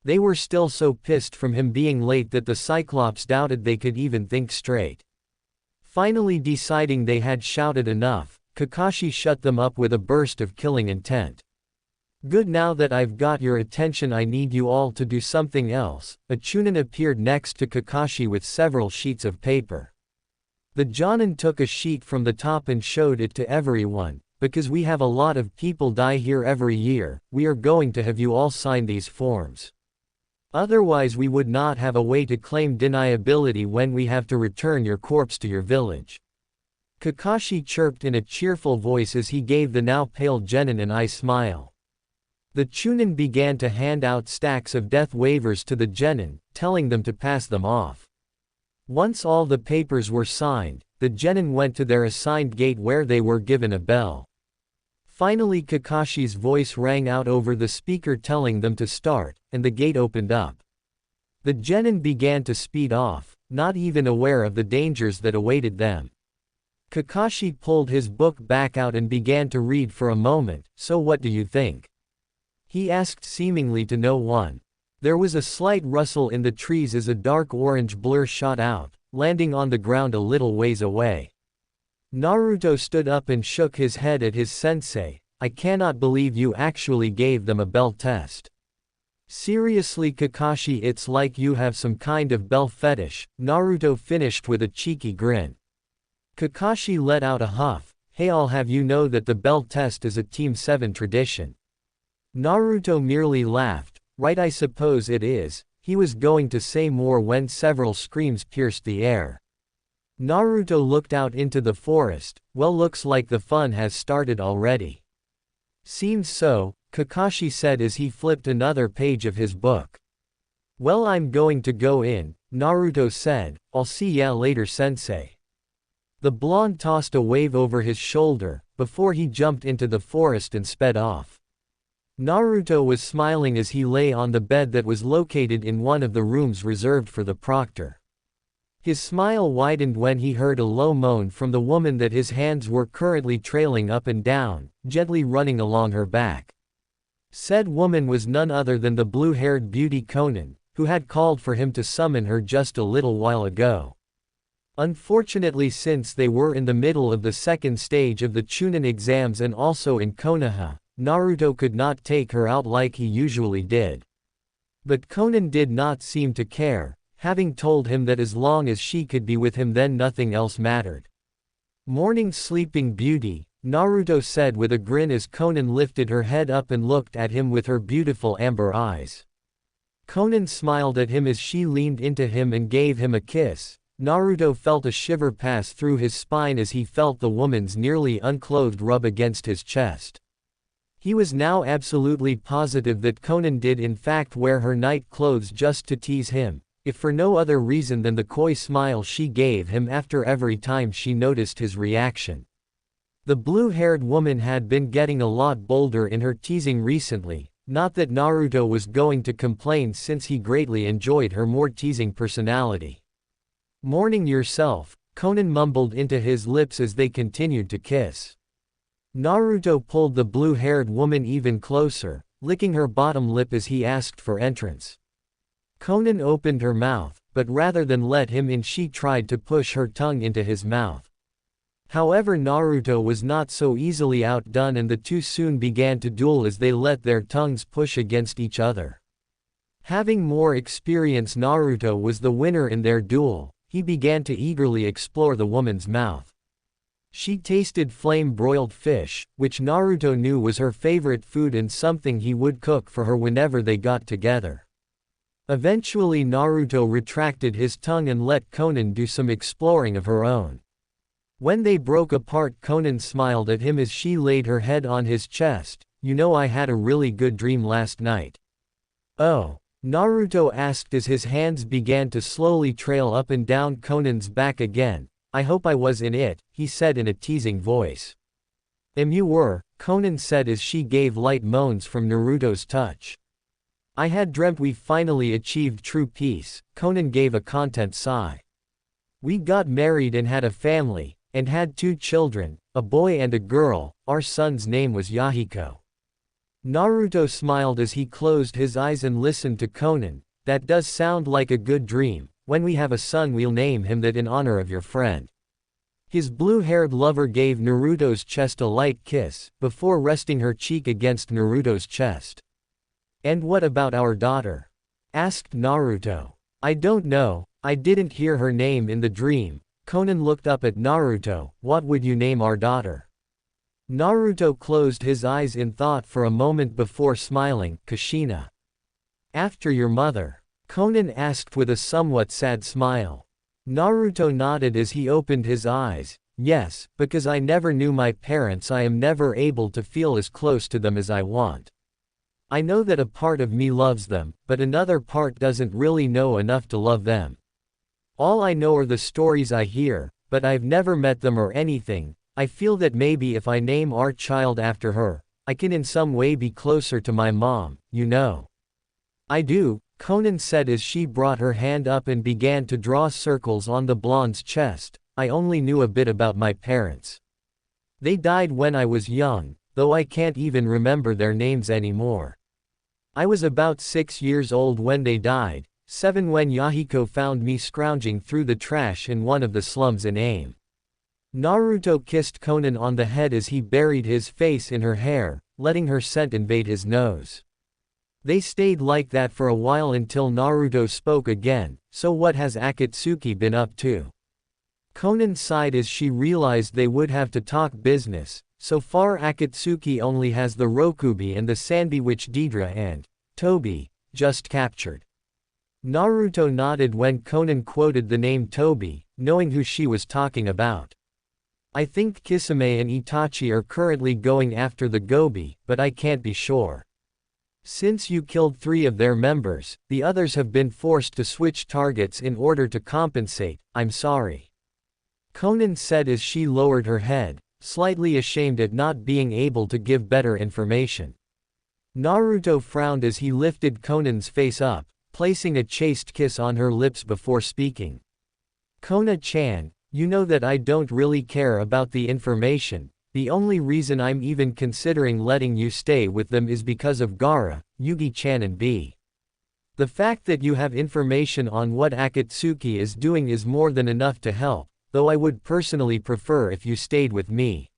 They were still so pissed from him being late that the Cyclops doubted they could even think straight. Finally deciding they had shouted enough, Kakashi shut them up with a burst of killing intent. Good, now that I've got your attention, I need you all to do something else. A Chunin appeared next to Kakashi with several sheets of paper. The Jonin took a sheet from the top and showed it to everyone. Because we have a lot of people die here every year, we are going to have you all sign these forms. Otherwise we would not have a way to claim deniability when we have to return your corpse to your village. Kakashi chirped in a cheerful voice as he gave the now pale genin an eye smile. The Chunin began to hand out stacks of death waivers to the genin, telling them to pass them off. Once all the papers were signed, the genin went to their assigned gate where they were given a bell. Finally Kakashi's voice rang out over the speaker telling them to start, and the gate opened up. The genin began to speed off, not even aware of the dangers that awaited them. Kakashi pulled his book back out and began to read for a moment. So what do you think? He asked seemingly to no one. There was a slight rustle in the trees as a dark orange blur shot out, landing on the ground a little ways away. Naruto stood up and shook his head at his sensei. I cannot believe you actually gave them a bell test. Seriously Kakashi, it's like you have some kind of bell fetish, Naruto finished with a cheeky grin. Kakashi let out a huff. Hey, I'll have you know that the bell test is a Team 7 tradition. Naruto merely laughed. Right, I suppose it is. He was going to say more when several screams pierced the air. Naruto looked out into the forest. Well, looks like the fun has started already. Seems so, Kakashi said as he flipped another page of his book. Well, I'm going to go in, Naruto said. I'll see ya later, sensei. The blonde tossed a wave over his shoulder, before he jumped into the forest and sped off. Naruto was smiling as he lay on the bed that was located in one of the rooms reserved for the proctor. His smile widened when he heard a low moan from the woman that his hands were currently trailing up and down, gently running along her back. Said woman was none other than the blue-haired beauty Konan, who had called for him to summon her just a little while ago. Unfortunately, since they were in the middle of the second stage of the Chunin exams and also in Konoha, Naruto could not take her out like he usually did. But Conan did not seem to care, having told him that as long as she could be with him then nothing else mattered. Morning sleeping beauty, Naruto said with a grin as Conan lifted her head up and looked at him with her beautiful amber eyes. Conan smiled at him as she leaned into him and gave him a kiss. Naruto felt a shiver pass through his spine as he felt the woman's nearly unclothed rub against his chest. He was now absolutely positive that Conan did in fact wear her night clothes just to tease him, if for no other reason than the coy smile she gave him after every time she noticed his reaction. The blue-haired woman had been getting a lot bolder in her teasing recently, not that Naruto was going to complain since he greatly enjoyed her more teasing personality. Morning yourself, Conan mumbled into his lips as they continued to kiss. Naruto pulled the blue-haired woman even closer, licking her bottom lip as he asked for entrance. Conan opened her mouth, but rather than let him in she tried to push her tongue into his mouth. However, Naruto was not so easily outdone and the two soon began to duel as they let their tongues push against each other. Having more experience, Naruto was the winner in their duel. He began to eagerly explore the woman's mouth. She tasted flame-broiled fish, which Naruto knew was her favorite food and something he would cook for her whenever they got together. Eventually Naruto retracted his tongue and let Conan do some exploring of her own. When they broke apart, Conan smiled at him as she laid her head on his chest. You know, I had a really good dream last night. Oh? Naruto asked as his hands began to slowly trail up and down Conan's back again. I hope I was in it, he said in a teasing voice. You were, Conan said as she gave light moans from Naruto's touch. I had dreamt we finally achieved true peace, Conan gave a content sigh. We got married and had a family, and had 2 children, a boy and a girl. Our son's name was Yahiko. Naruto smiled as he closed his eyes and listened to Conan. That does sound like a good dream. When we have a son we'll name him that in honor of your friend. His blue-haired lover gave Naruto's chest a light kiss, before resting her cheek against Naruto's chest. And what about our daughter? Asked Naruto. I don't know, I didn't hear her name in the dream. Conan looked up at Naruto. What would you name our daughter? Naruto closed his eyes in thought for a moment before smiling. Kushina. After your mother? Conan asked with a somewhat sad smile. Naruto nodded as he opened his eyes. Yes, because I never knew my parents. I am never able to feel as close to them as I want. I know that a part of me loves them, but another part doesn't really know enough to love them. All I know are the stories I hear, but I've never met them or anything. I feel that maybe if I name our child after her, I can in some way be closer to my mom, you know. I do, Conan said as she brought her hand up and began to draw circles on the blonde's chest. I only knew a bit about my parents. They died when I was young, though I can't even remember their names anymore. I was about 6 years old when they died. 7 when Yahiko found me scrounging through the trash in one of the slums in Aim. Naruto kissed Conan on the head as he buried his face in her hair, letting her scent invade his nose. They stayed like that for a while until Naruto spoke again. So what has Akatsuki been up to? Conan sighed as she realized they would have to talk business. So far Akatsuki only has the Rokubi and the Sanbi which Deidara and Tobi just captured. Naruto nodded when Conan quoted the name Tobi, knowing who she was talking about. I think Kisame and Itachi are currently going after the Gobi, but I can't be sure. Since you killed 3 of their members, the others have been forced to switch targets in order to compensate. I'm sorry. Conan said as she lowered her head, slightly ashamed at not being able to give better information. Naruto frowned as he lifted Conan's face up, placing a chaste kiss on her lips before speaking. Kona-chan, you know that I don't really care about the information. The only reason I'm even considering letting you stay with them is because of Gaara, Yugi-chan and B. The fact that you have information on what Akatsuki is doing is more than enough to help, though I would personally prefer if you stayed with me.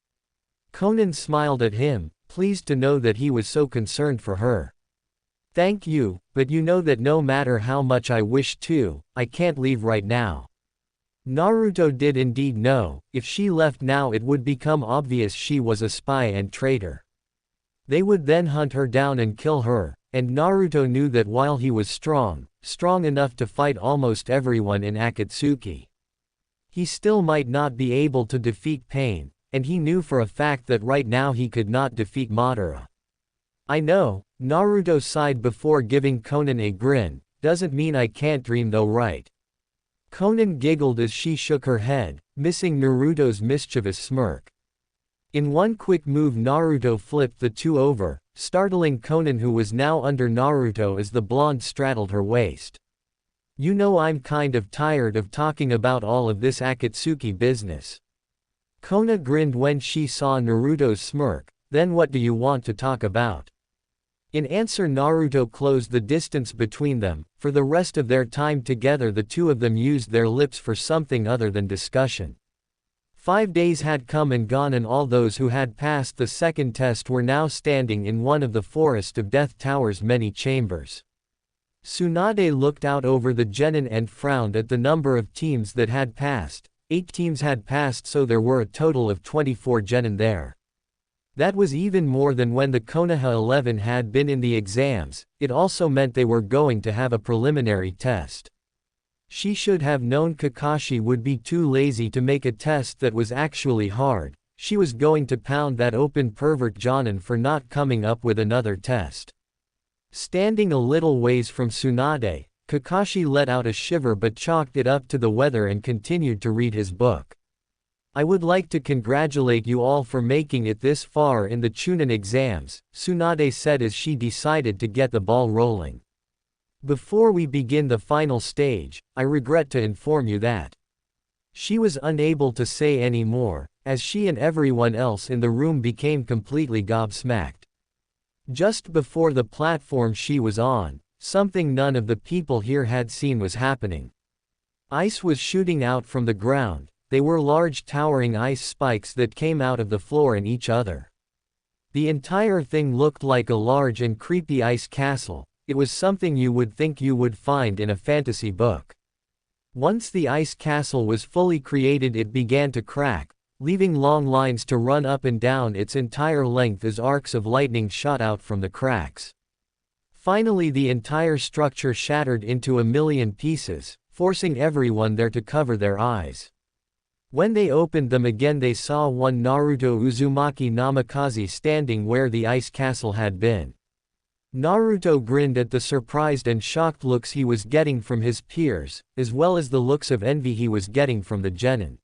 Conan smiled at him, pleased to know that he was so concerned for her. Thank you, but you know that no matter how much I wish to, I can't leave right now. Naruto did indeed know, if she left now it would become obvious she was a spy and traitor. They would then hunt her down and kill her, and Naruto knew that while he was strong enough to fight almost everyone in Akatsuki, he still might not be able to defeat Pain, and he knew for a fact that right now he could not defeat Madara. I know, Naruto sighed before giving Konan a grin, doesn't mean I can't dream though, right? Konan giggled as she shook her head, missing Naruto's mischievous smirk. In one quick move Naruto flipped the two over, startling Konan who was now under Naruto as the blonde straddled her waist. You know I'm kind of tired of talking about all of this Akatsuki business. Konan grinned when she saw Naruto's smirk, then what do you want to talk about? In answer Naruto closed the distance between them. For the rest of their time together the two of them used their lips for something other than discussion. 5 days had come and gone and all those who had passed the second test were now standing in one of the Forest of Death Tower's many chambers. Tsunade looked out over the genin and frowned at the number of teams that had passed. 8 teams had passed, so there were a total of 24 genin there. That was even more than when the Konoha 11 had been in the exams. It also meant they were going to have a preliminary test. She should have known Kakashi would be too lazy to make a test that was actually hard. She was going to pound that open pervert Jonin for not coming up with another test. Standing a little ways from Tsunade, Kakashi let out a shiver but chalked it up to the weather and continued to read his book. I would like to congratulate you all for making it this far in the Chunin exams, Tsunade said as she decided to get the ball rolling. Before we begin the final stage, I regret to inform you that. She was unable to say any more, as she and everyone else in the room became completely gobsmacked. Just before the platform she was on, something none of the people here had seen was happening. Ice was shooting out from the ground. They were large towering ice spikes that came out of the floor in each other. The entire thing looked like a large and creepy ice castle. It was something you would think you would find in a fantasy book. Once the ice castle was fully created it began to crack, leaving long lines to run up and down its entire length as arcs of lightning shot out from the cracks. Finally the entire structure shattered into a million pieces, forcing everyone there to cover their eyes. When they opened them again they saw one Naruto Uzumaki Namikaze standing where the ice castle had been. Naruto grinned at the surprised and shocked looks he was getting from his peers, as well as the looks of envy he was getting from the genin.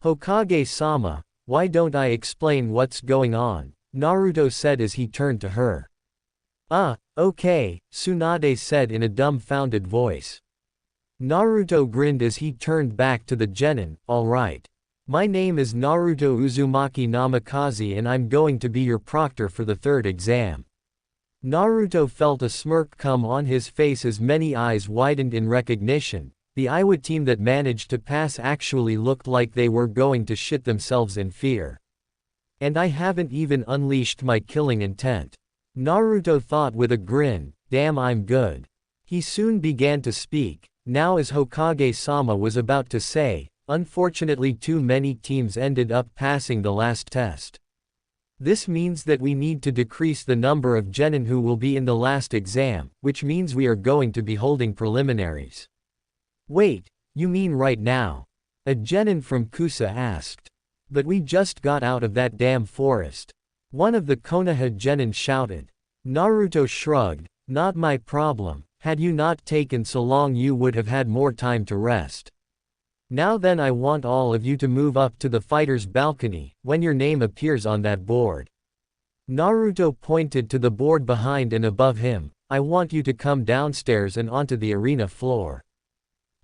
Hokage-sama, why don't I explain what's going on? Naruto said as he turned to her. Okay, Tsunade said in a dumbfounded voice. Naruto grinned as he turned back to the genin. Alright. My name is Naruto Uzumaki Namikaze and I'm going to be your proctor for the third exam. Naruto felt a smirk come on his face as many eyes widened in recognition. The HWhat team that managed to pass actually looked like they were going to shit themselves in fear. And I haven't even unleashed my killing intent. Naruto thought with a grin, damn I'm good. He soon began to speak. Now as Hokage-sama was about to say, unfortunately too many teams ended up passing the last test. This means that we need to decrease the number of genin who will be in the last exam, which means we are going to be holding preliminaries. Wait, you mean right now? A genin from Kusa asked. But we just got out of that damn forest. One of the Konoha genin shouted. Naruto shrugged, not my problem. Had you not taken so long you would have had more time to rest. Now then I want all of you to move up to the fighter's balcony, when your name appears on that board. Naruto pointed to the board behind and above him. I want you to come downstairs and onto the arena floor.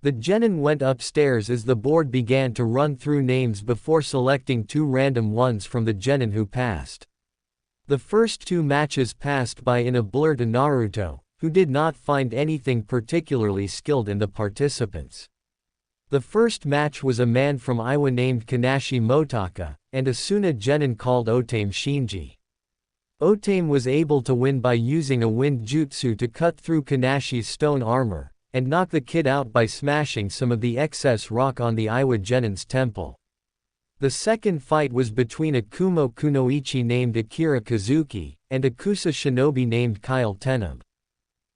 The genin went upstairs as the board began to run through names before selecting 2 random ones from the genin who passed. The first 2 matches passed by in a blur to Naruto, who did not find anything particularly skilled in the participants. The first match was a man from Iowa named Kanashi Motaka, and a Suna genin called Otame Shinji. Otame was able to win by using a wind jutsu to cut through Kanashi's stone armor, and knock the kid out by smashing some of the excess rock on the Iwa Genin's temple. The second fight was between a Kumo kunoichi named Akira Kazuki, and a Kusa shinobi named Kyle Teneb.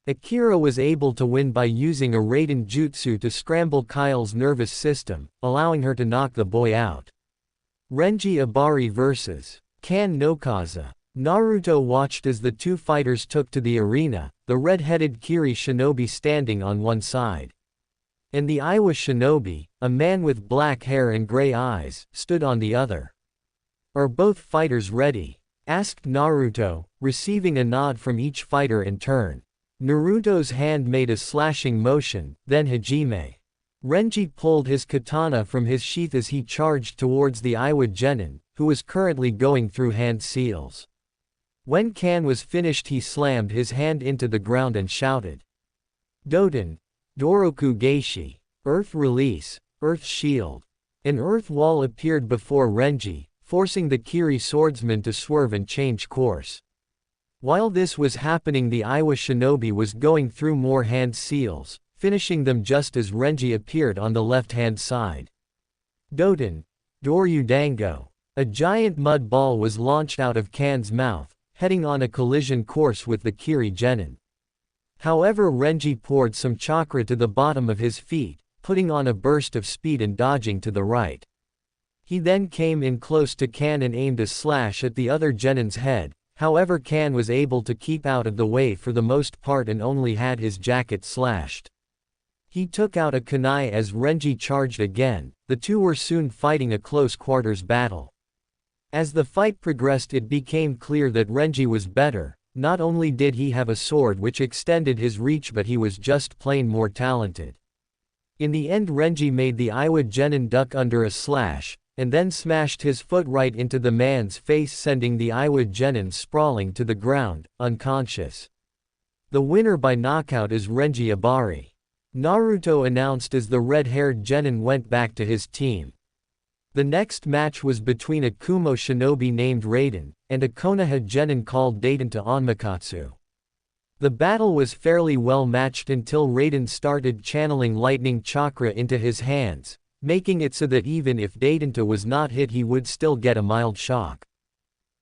Akira was able to win by using a Raiden jutsu to scramble Kyle's nervous system, allowing her to knock the boy out. Renji Ibari vs. Kan Nokaza. Naruto watched as the two fighters took to the arena, the red-headed Kiri shinobi standing on one side. And the Iwa shinobi, a man with black hair and gray eyes, stood on the other. "Are both fighters ready?" asked Naruto, receiving a nod from each fighter in turn. Naruto's hand made a slashing motion, then Hajime. Renji pulled his katana from his sheath as he charged towards the Iwa Genin, who was currently going through hand seals. When Kan was finished, he slammed his hand into the ground and shouted, "Doten! Doroku Geishi! Earth Release! Earth Shield!" An earth wall appeared before Renji, forcing the Kiri swordsman to swerve and change course. While this was happening, the Iwa shinobi was going through more hand seals, finishing them just as Renji appeared on the left-hand side. Doten! Doryu Dango! A giant mud ball was launched out of Kan's mouth, heading on a collision course with the Kiri Genin. However, Renji poured some chakra to the bottom of his feet, putting on a burst of speed and dodging to the right. He then came in close to Kan and aimed a slash at the other Genin's head. However, Kan was able to keep out of the way for the most part and only had his jacket slashed. He took out a kunai as Renji charged again. The two were soon fighting a close quarters battle. As the fight progressed, it became clear that Renji was better. Not only did he have a sword which extended his reach, but he was just plain more talented. In the end, Renji made the Iwa Genin duck under a slash, and then smashed his foot right into the man's face, sending the Iwa Genin sprawling to the ground, unconscious. The winner by knockout is Renji Ibari. Naruto announced as the red-haired Genin went back to his team. The next match was between a Kumo shinobi named Raiden, and a Konoha Genin called Daidenta Onmakatsu. The battle was fairly well matched until Raiden started channeling lightning chakra into his hands, making it so that even if Daidenta was not hit, he would still get a mild shock.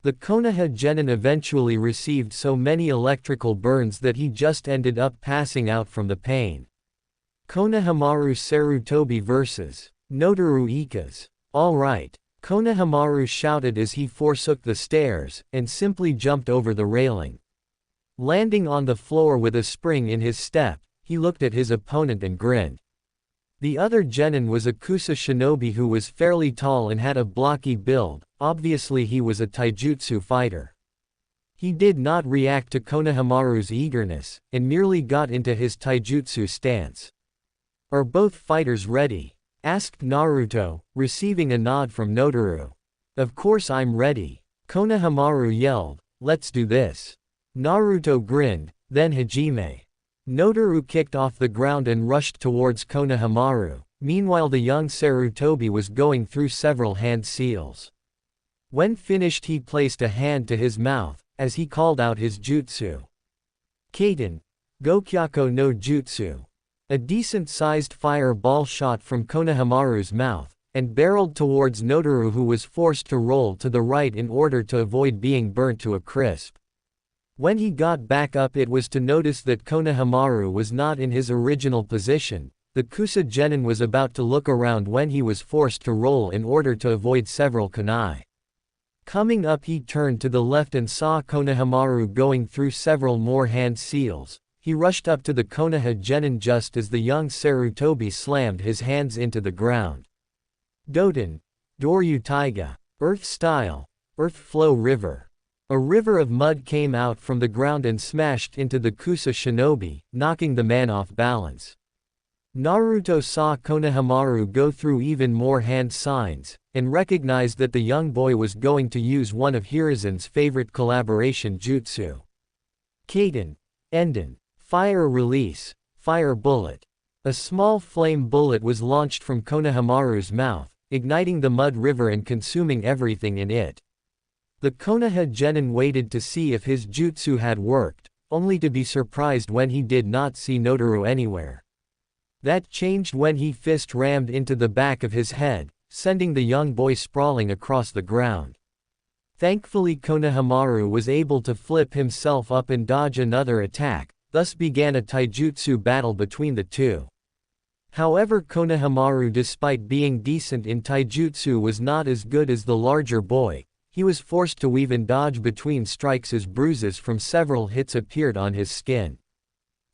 The Konoha Genin eventually received so many electrical burns that he just ended up passing out from the pain. Konohamaru Sarutobi vs. Notoru Ikaze. "Alright," Konohamaru shouted as he forsook the stairs, and simply jumped over the railing. Landing on the floor with a spring in his step, he looked at his opponent and grinned. The other Genin was a Kusa shinobi who was fairly tall and had a blocky build. Obviously he was a taijutsu fighter. He did not react to Konohamaru's eagerness, and merely got into his taijutsu stance. "Are both fighters ready?" asked Naruto, receiving a nod from Notoru. "Of course I'm ready," Konohamaru yelled. "Let's do this." Naruto grinned, then Hajime. Notoru kicked off the ground and rushed towards Konohamaru. Meanwhile, the young Sarutobi was going through several hand seals. When finished, he placed a hand to his mouth, as he called out his jutsu. Kaiten, Gokyako no Jutsu. A decent-sized fireball shot from Konohamaru's mouth, and barreled towards Notoru, who was forced to roll to the right in order to avoid being burnt to a crisp. When he got back up, it was to notice that Konohamaru was not in his original position. The Kusa Genin was about to look around when he was forced to roll in order to avoid several kunai. Coming up, he turned to the left and saw Konohamaru going through several more hand seals. He rushed up to the Konoha Genin just as the young Sarutobi slammed his hands into the ground. Doten, Doryu Taiga, Earth Style, Earth Flow River. A river of mud came out from the ground and smashed into the Kusa shinobi, knocking the man off balance. Naruto saw Konohamaru go through even more hand signs, and recognized that the young boy was going to use one of Hiraishin's favorite collaboration jutsu. Kaiten, Enden. Fire Release, Fire Bullet. A small flame bullet was launched from Konohamaru's mouth, igniting the mud river and consuming everything in it. The Konoha genin waited to see if his jutsu had worked, only to be surprised when he did not see Notoru anywhere. That changed when he fist rammed into the back of his head, sending the young boy sprawling across the ground. Thankfully Konohamaru was able to flip himself up and dodge another attack, thus began a taijutsu battle between the two. However, Konohamaru, despite being decent in taijutsu, was not as good as the larger boy. He was forced to weave and dodge between strikes as bruises from several hits appeared on his skin.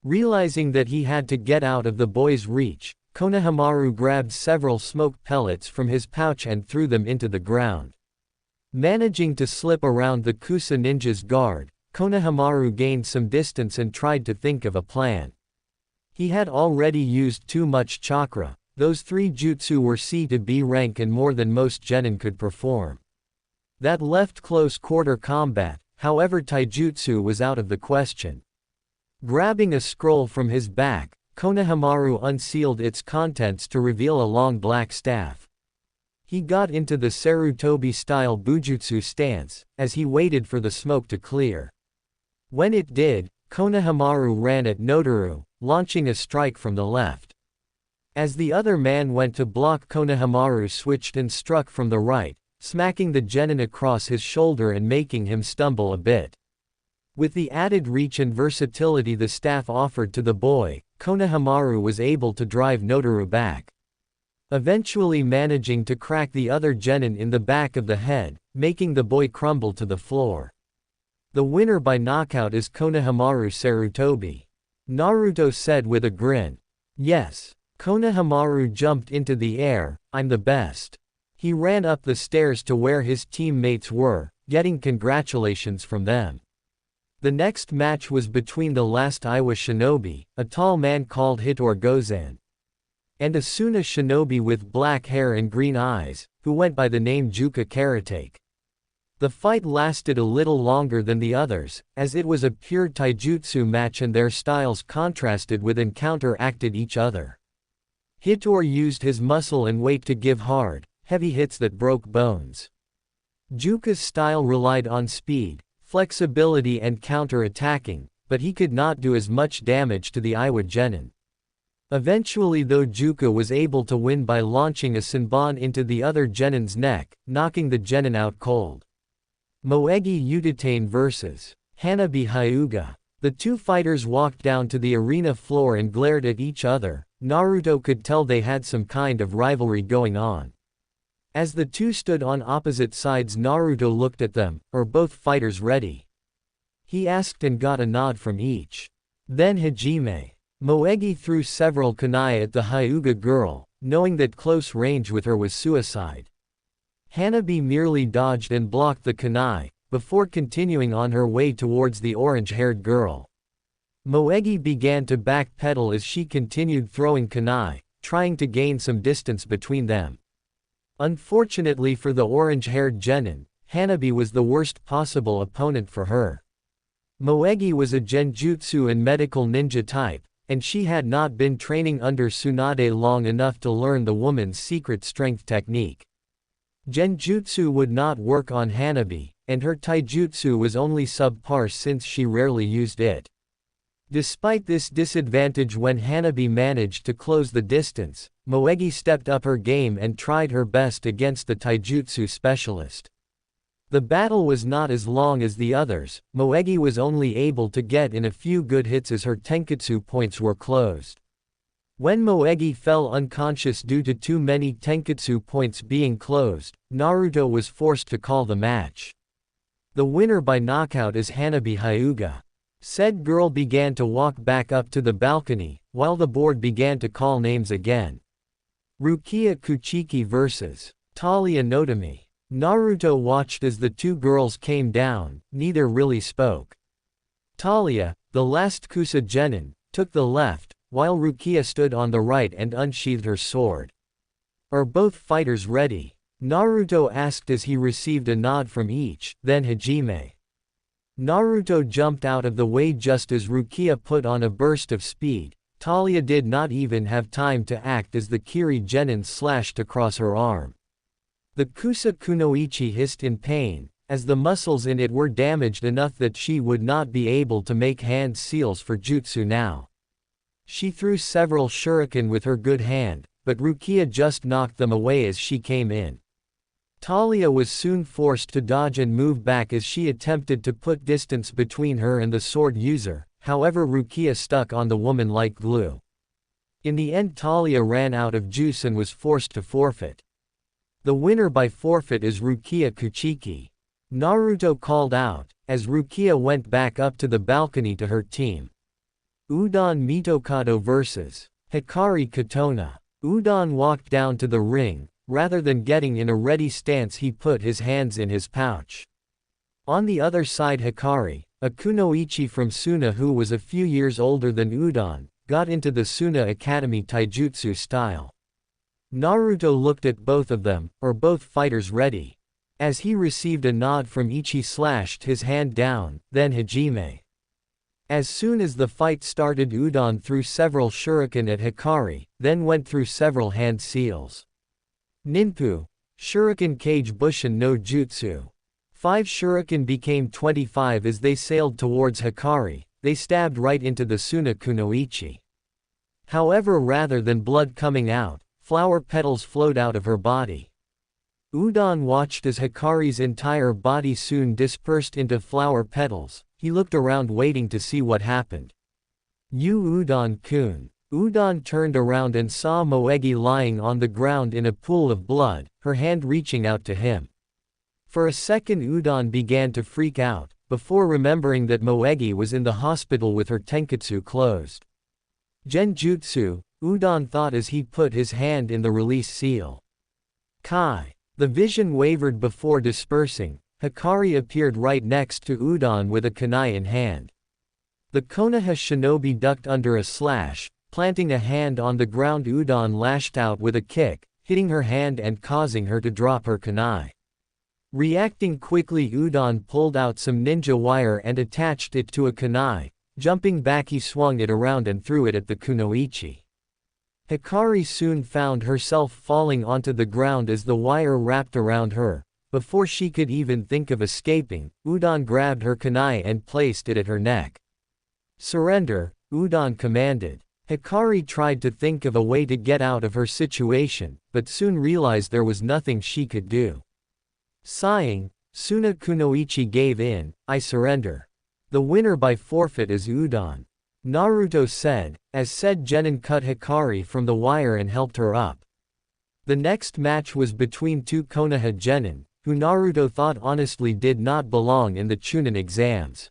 Realizing that he had to get out of the boy's reach, Konohamaru grabbed several smoke pellets from his pouch and threw them into the ground. Managing to slip around the Kusa ninja's guard, Konohamaru gained some distance and tried to think of a plan. He had already used too much chakra. Those 3 jutsu were C to B rank and more than most genin could perform. That left close quarter combat, however taijutsu was out of the question. Grabbing a scroll from his back, Konohamaru unsealed its contents to reveal a long black staff. He got into the Sarutobi-style bujutsu stance, as he waited for the smoke to clear. When it did, Konohamaru ran at Notoru, launching a strike from the left. As the other man went to block, Konohamaru switched and struck from the right, smacking the genin across his shoulder and making him stumble a bit. With the added reach and versatility the staff offered to the boy, Konohamaru was able to drive Notoru back, eventually managing to crack the other genin in the back of the head, making the boy crumble to the floor. The winner by knockout is Konohamaru Sarutobi. Naruto said with a grin. Yes. Konohamaru jumped into the air. I'm the best. He ran up the stairs to where his teammates were, getting congratulations from them. The next match was between the last Iwa shinobi, a tall man called Hitor Gozan, and Asuna shinobi with black hair and green eyes, who went by the name Juka Karatake. The fight lasted a little longer than the others, as it was a pure taijutsu match and their styles contrasted with and counteracted each other. Hitor used his muscle and weight to give hard, heavy hits that broke bones. Juka's style relied on speed, flexibility and counter-attacking, but he could not do as much damage to the Iwa genin. Eventually though, Juka was able to win by launching a Senbon into the other genin's neck, knocking the genin out cold. Moegi Utatane vs. Hanabi Hyuga. The two fighters walked down to the arena floor and glared at each other. Naruto could tell they had some kind of rivalry going on. As the two stood on opposite sides, Naruto looked at them. Are both fighters ready? He asked and got a nod from each. Then Hajime. Moegi threw several kunai at the Hyuga girl, knowing that close range with her was suicide. Hanabi merely dodged and blocked the kunai, before continuing on her way towards the orange-haired girl. Moegi began to backpedal as she continued throwing kunai, trying to gain some distance between them. Unfortunately for the orange-haired genin, Hanabi was the worst possible opponent for her. Moegi was a genjutsu and medical ninja type, and she had not been training under Tsunade long enough to learn the woman's secret strength technique. Genjutsu would not work on Hanabi, and her taijutsu was only subpar since she rarely used it. Despite this disadvantage, when Hanabi managed to close the distance, Moegi stepped up her game and tried her best against the taijutsu specialist. The battle was not as long as the others. Moegi was only able to get in a few good hits as her tenketsu points were closed. When Moegi fell unconscious due to too many tenketsu points being closed, Naruto was forced to call the match. The winner by knockout is Hanabi Hyuga. Said girl began to walk back up to the balcony, while the board began to call names again. Rukia Kuchiki vs. Talia Notomi. Naruto watched as the two girls came down. Neither really spoke. Talia, the last Kusa genin, took the left, while Rukia stood on the right and unsheathed her sword. Are both fighters ready? Naruto asked as he received a nod from each. Then Hajime. Naruto jumped out of the way just as Rukia put on a burst of speed. Talia did not even have time to act as the Kiri genin slashed across her arm. The Kusa Kunoichi hissed in pain, as the muscles in it were damaged enough that she would not be able to make hand seals for jutsu now. She threw several shuriken with her good hand, but Rukia just knocked them away as she came in. Talia was soon forced to dodge and move back as she attempted to put distance between her and the sword user, however Rukia stuck on the woman like glue. In the end Talia ran out of juice and was forced to forfeit. The winner by forfeit is Rukia Kuchiki. Naruto called out, as Rukia went back up to the balcony to her team. Udon Mitokado vs. Hikari Katona. Udon walked down to the ring. Rather than getting in a ready stance he put his hands in his pouch. On the other side Hikari, a kunoichi from Suna who was a few years older than Udon, got into the Suna Academy taijutsu style. Naruto looked at both of them, or both fighters ready. As he received a nod from each he slashed his hand down, then Hajime. As soon as the fight started Udon threw several shuriken at Hikari, then went through several hand seals. Ninpu, Shuriken Kage Bushin no Jutsu. 5 shuriken became 25 as they sailed towards Hikari, they stabbed right into the Suna kunoichi. However rather than blood coming out, flower petals flowed out of her body. Udon watched as Hikari's entire body soon dispersed into flower petals, he looked around waiting to see what happened. You Udon-kun. Udon turned around and saw Moegi lying on the ground in a pool of blood, her hand reaching out to him. For a second Udon began to freak out, before remembering that Moegi was in the hospital with her tenketsu closed. Genjutsu, Udon thought as he put his hand in the release seal. Kai. The vision wavered before dispersing. Hikari appeared right next to Udon with a kunai in hand. The Konoha shinobi ducked under a slash, planting a hand on the ground. Udon lashed out with a kick, hitting her hand and causing her to drop her kunai. Reacting quickly Udon pulled out some ninja wire and attached it to a kunai. Jumping back he swung it around and threw it at the kunoichi. Hikari soon found herself falling onto the ground as the wire wrapped around her. Before she could even think of escaping, Udon grabbed her kunai and placed it at her neck. Surrender, Udon commanded. Hikari tried to think of a way to get out of her situation, but soon realized there was nothing she could do. Sighing, Suna kunoichi gave in, I surrender. The winner by forfeit is Udon. Naruto said, as said Genin cut Hikari from the wire and helped her up. The next match was between two Konoha genin, who Naruto thought honestly did not belong in the Chunin exams.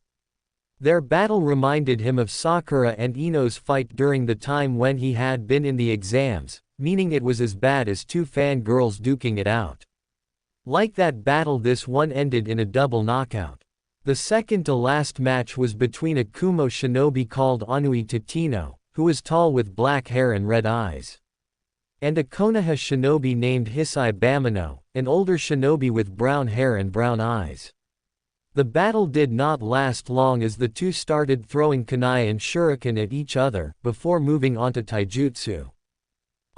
Their battle reminded him of Sakura and Ino's fight during the time when he had been in the exams, meaning it was as bad as two fangirls duking it out. Like that battle, this one ended in a double knockout. The second to last match was between a Kumo shinobi called Anui Tatino, who was tall with black hair and red eyes, and a Konoha shinobi named Hisai Bamino, an older shinobi with brown hair and brown eyes. The battle did not last long as the two started throwing kunai and shuriken at each other, before moving on to taijutsu.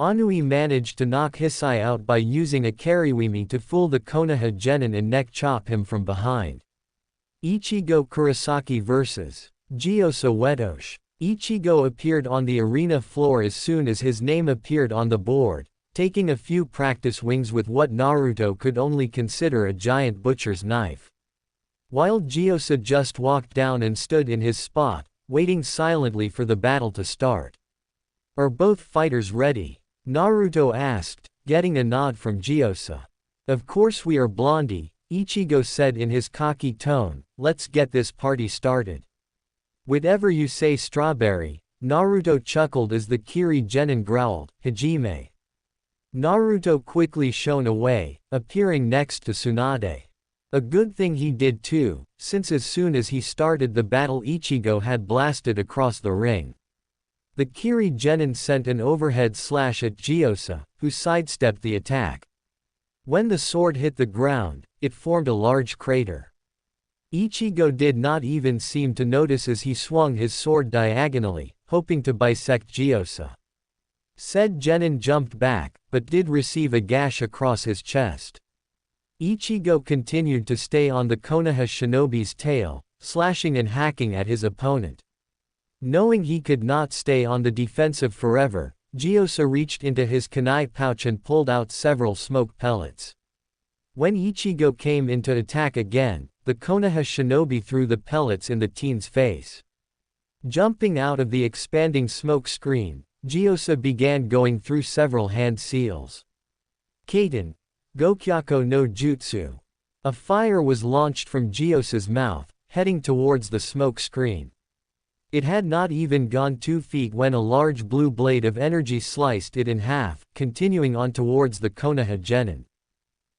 Anui managed to knock Hisai out by using a kariwimi to fool the Konoha genin and neck chop him from behind. Ichigo Kurosaki vs. Gyousa Uedoshi. Ichigo appeared on the arena floor as soon as his name appeared on the board, taking a few practice wings with what Naruto could only consider a giant butcher's knife. While Gyousa just walked down and stood in his spot, waiting silently for the battle to start. Are both fighters ready? Naruto asked, getting a nod from Gyousa. Of course we are, Blondie, Ichigo said in his cocky tone, let's get this party started. Whatever you say, Strawberry, Naruto chuckled as the Kiri genin growled, Hajime. Naruto quickly shone away, appearing next to Tsunade. A good thing he did too, since as soon as he started the battle Ichigo had blasted across the ring. The Kiri genin sent an overhead slash at Gyousa, who sidestepped the attack. When the sword hit the ground, it formed a large crater. Ichigo did not even seem to notice as he swung his sword diagonally, hoping to bisect Gyousa. Said genin jumped back, but did receive a gash across his chest. Ichigo continued to stay on the Konoha shinobi's tail, slashing and hacking at his opponent. Knowing he could not stay on the defensive forever, Gyusa reached into his kunai pouch and pulled out several smoke pellets. When Ichigo came in to attack again, the Konoha shinobi threw the pellets in the teen's face. Jumping out of the expanding smoke screen, Gyusa began going through several hand seals. Kaiten, Gokyaku no Jutsu. A fire was launched from Gyusa's mouth, heading towards the smoke screen. It had not even gone 2 feet when a large blue blade of energy sliced it in half, continuing on towards the Konoha genin.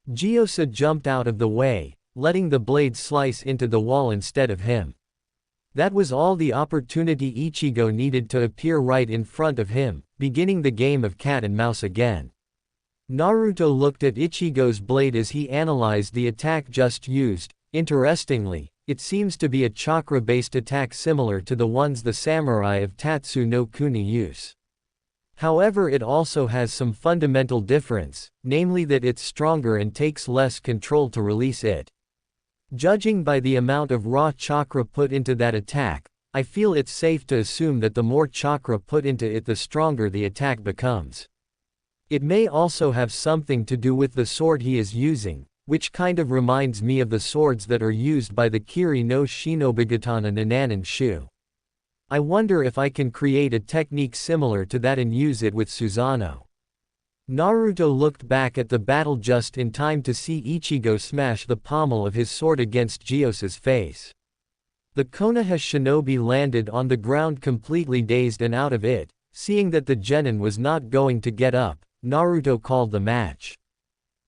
Gyusa jumped out of the way, letting the blade slice into the wall instead of him. That was all the opportunity Ichigo needed to appear right in front of him, beginning the game of cat and mouse again. Naruto looked at Ichigo's blade as he analyzed the attack just used. Interestingly, it seems to be a chakra-based attack similar to the ones the samurai of Tatsu no Kuni use. However, it also has some fundamental difference, namely that it's stronger and takes less control to release it. Judging by the amount of raw chakra put into that attack, I feel it's safe to assume that the more chakra put into it the stronger the attack becomes. It may also have something to do with the sword he is using, which kind of reminds me of the swords that are used by the Kiri no Shinobigatana Nananin Shu. I wonder if I can create a technique similar to that and use it with Susanoo. Naruto looked back at the battle just in time to see Ichigo smash the pommel of his sword against Gyusa's face. The Konoha shinobi landed on the ground completely dazed and out of it. Seeing that the genin was not going to get up, Naruto called the match.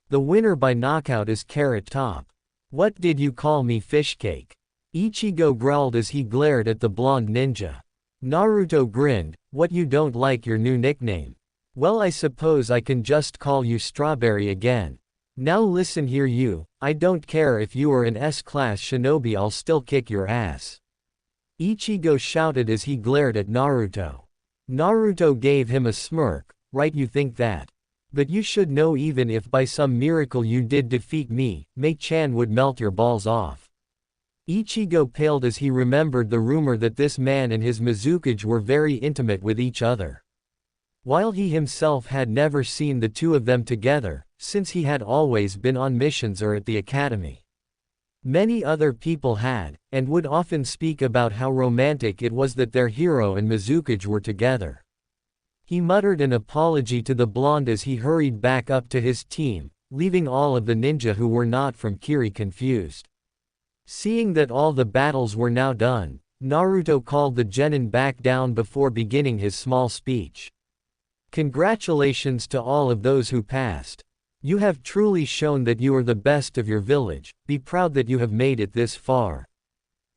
The winner by knockout is Carrot Top. What did you call me, Fishcake? Ichigo growled as he glared at the blonde ninja. Naruto grinned. What, you don't like your new nickname? Well, I suppose I can just call you Strawberry again. Now listen here you, I don't care if you are an S-class shinobi, I'll still kick your ass. Ichigo shouted as he glared at Naruto. Naruto gave him a smirk. Right, you think that? But you should know, even if by some miracle you did defeat me, Mei-chan would melt your balls off. Ichigo paled as he remembered the rumor that this man and his Mizukage were very intimate with each other. While he himself had never seen the two of them together, since he had always been on missions or at the academy. Many other people had, and would often speak about how romantic it was that their hero and Mizukage were together. He muttered an apology to the blonde as he hurried back up to his team, leaving all of the ninja who were not from Kiri confused. Seeing that all the battles were now done, Naruto called the genin back down before beginning his small speech. Congratulations to all of those who passed. You have truly shown that you are the best of your village, be proud that you have made it this far.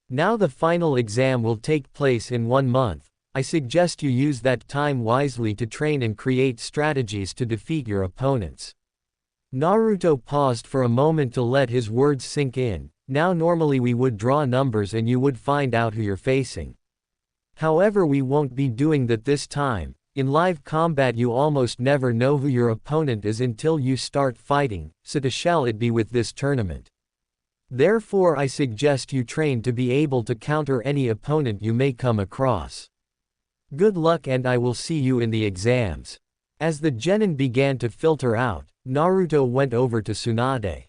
Now the final exam will take place in 1 month. I suggest you use that time wisely to train and create strategies to defeat your opponents. Naruto paused for a moment to let his words sink in. Now normally we would draw numbers and you would find out who you're facing. However, we won't be doing that this time. In live combat you almost never know who your opponent is until you start fighting, so shall it be with this tournament. Therefore I suggest you train to be able to counter any opponent you may come across. Good luck, and I will see you in the exams. As the genin began to filter out, Naruto went over to Tsunade.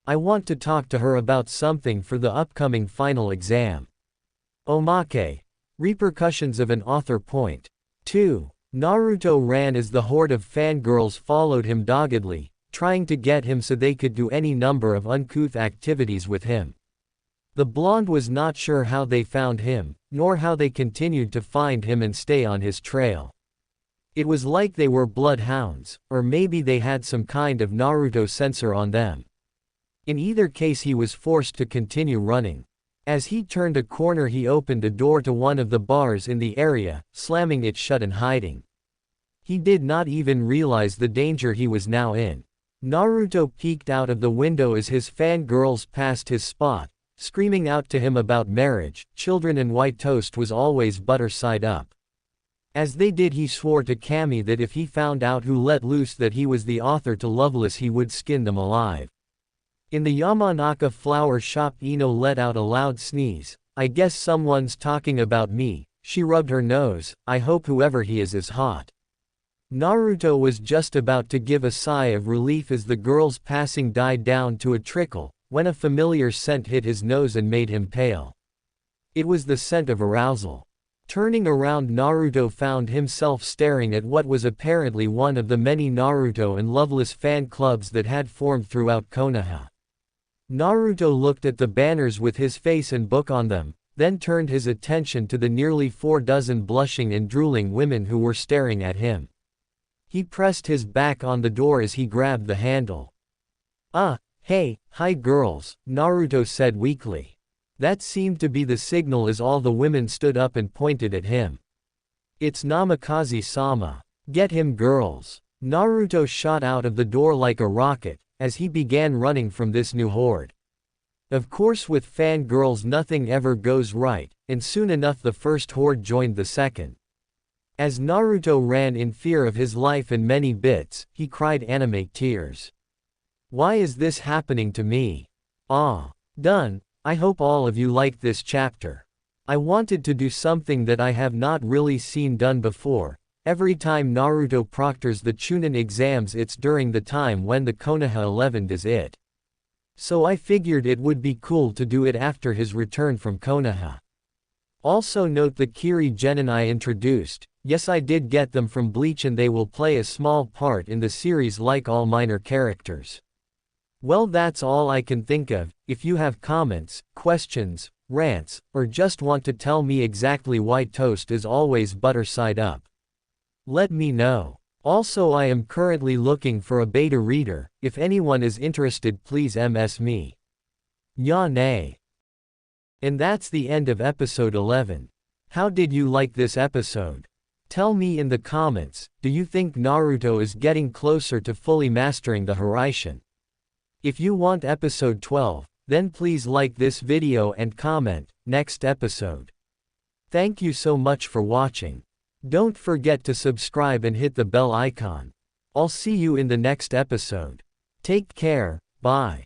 I want to talk to her about something for the upcoming final exam. Omake. Repercussions of an author. Point 2. Naruto ran as the horde of fangirls followed him doggedly, trying to get him so they could do any number of uncouth activities with him. The blonde was not sure how they found him, nor how they continued to find him and stay on his trail. It was like they were bloodhounds, or maybe they had some kind of Naruto sensor on them. In either case he was forced to continue running. As he turned a corner he opened a door to one of the bars in the area, slamming it shut and hiding. He did not even realize the danger he was now in. Naruto peeked out of the window as his fangirls passed his spot, screaming out to him about marriage, children, and white toast was always butter side up. As they did, he swore to Kami that if he found out who let loose that he was the author to Loveless he would skin them alive. In the Yamanaka flower shop, Ino let out a loud sneeze. I guess someone's talking about me. She rubbed her nose. I hope whoever he is hot. Naruto was just about to give a sigh of relief as the girl's passing died down to a trickle, when a familiar scent hit his nose and made him pale. It was the scent of arousal. Turning around, Naruto found himself staring at what was apparently one of the many Naruto and Loveless fan clubs that had formed throughout Konoha. Naruto looked at the banners with his face and book on them, then turned his attention to the nearly 4 dozen blushing and drooling women who were staring at him. He pressed his back on the door as he grabbed the handle. Hey, hi girls, Naruto said weakly. That seemed to be the signal as all the women stood up and pointed at him. It's Namikaze-sama. Get him, girls. Naruto shot out of the door like a rocket, as he began running from this new horde. Of course, with fangirls nothing ever goes right, and soon enough the first horde joined the second. As Naruto ran in fear of his life and many bits, he cried anime tears. Why is this happening to me? Done. I hope all of you liked this chapter. I wanted to do something that I have not really seen done before. Every time Naruto proctors the Chunin exams, it's during the time when the Konoha 11 does it. So I figured it would be cool to do it after his return from Konoha. Also note the Kiri genin I introduced. Yes, I did get them from Bleach and they will play a small part in the series like all minor characters. Well, that's all I can think of. If you have comments, questions, rants, or just want to tell me exactly why toast is always butter side up, let me know. Also, I am currently looking for a beta reader. If anyone is interested, please MS me. Ya nay. And that's the end of episode 11. How did you like this episode? Tell me in the comments, do you think Naruto is getting closer to fully mastering the Hiraishin? If you want episode 12, then please like this video and comment, next episode. Thank you so much for watching. Don't forget to subscribe and hit the bell icon. I'll see you in the next episode. Take care, bye.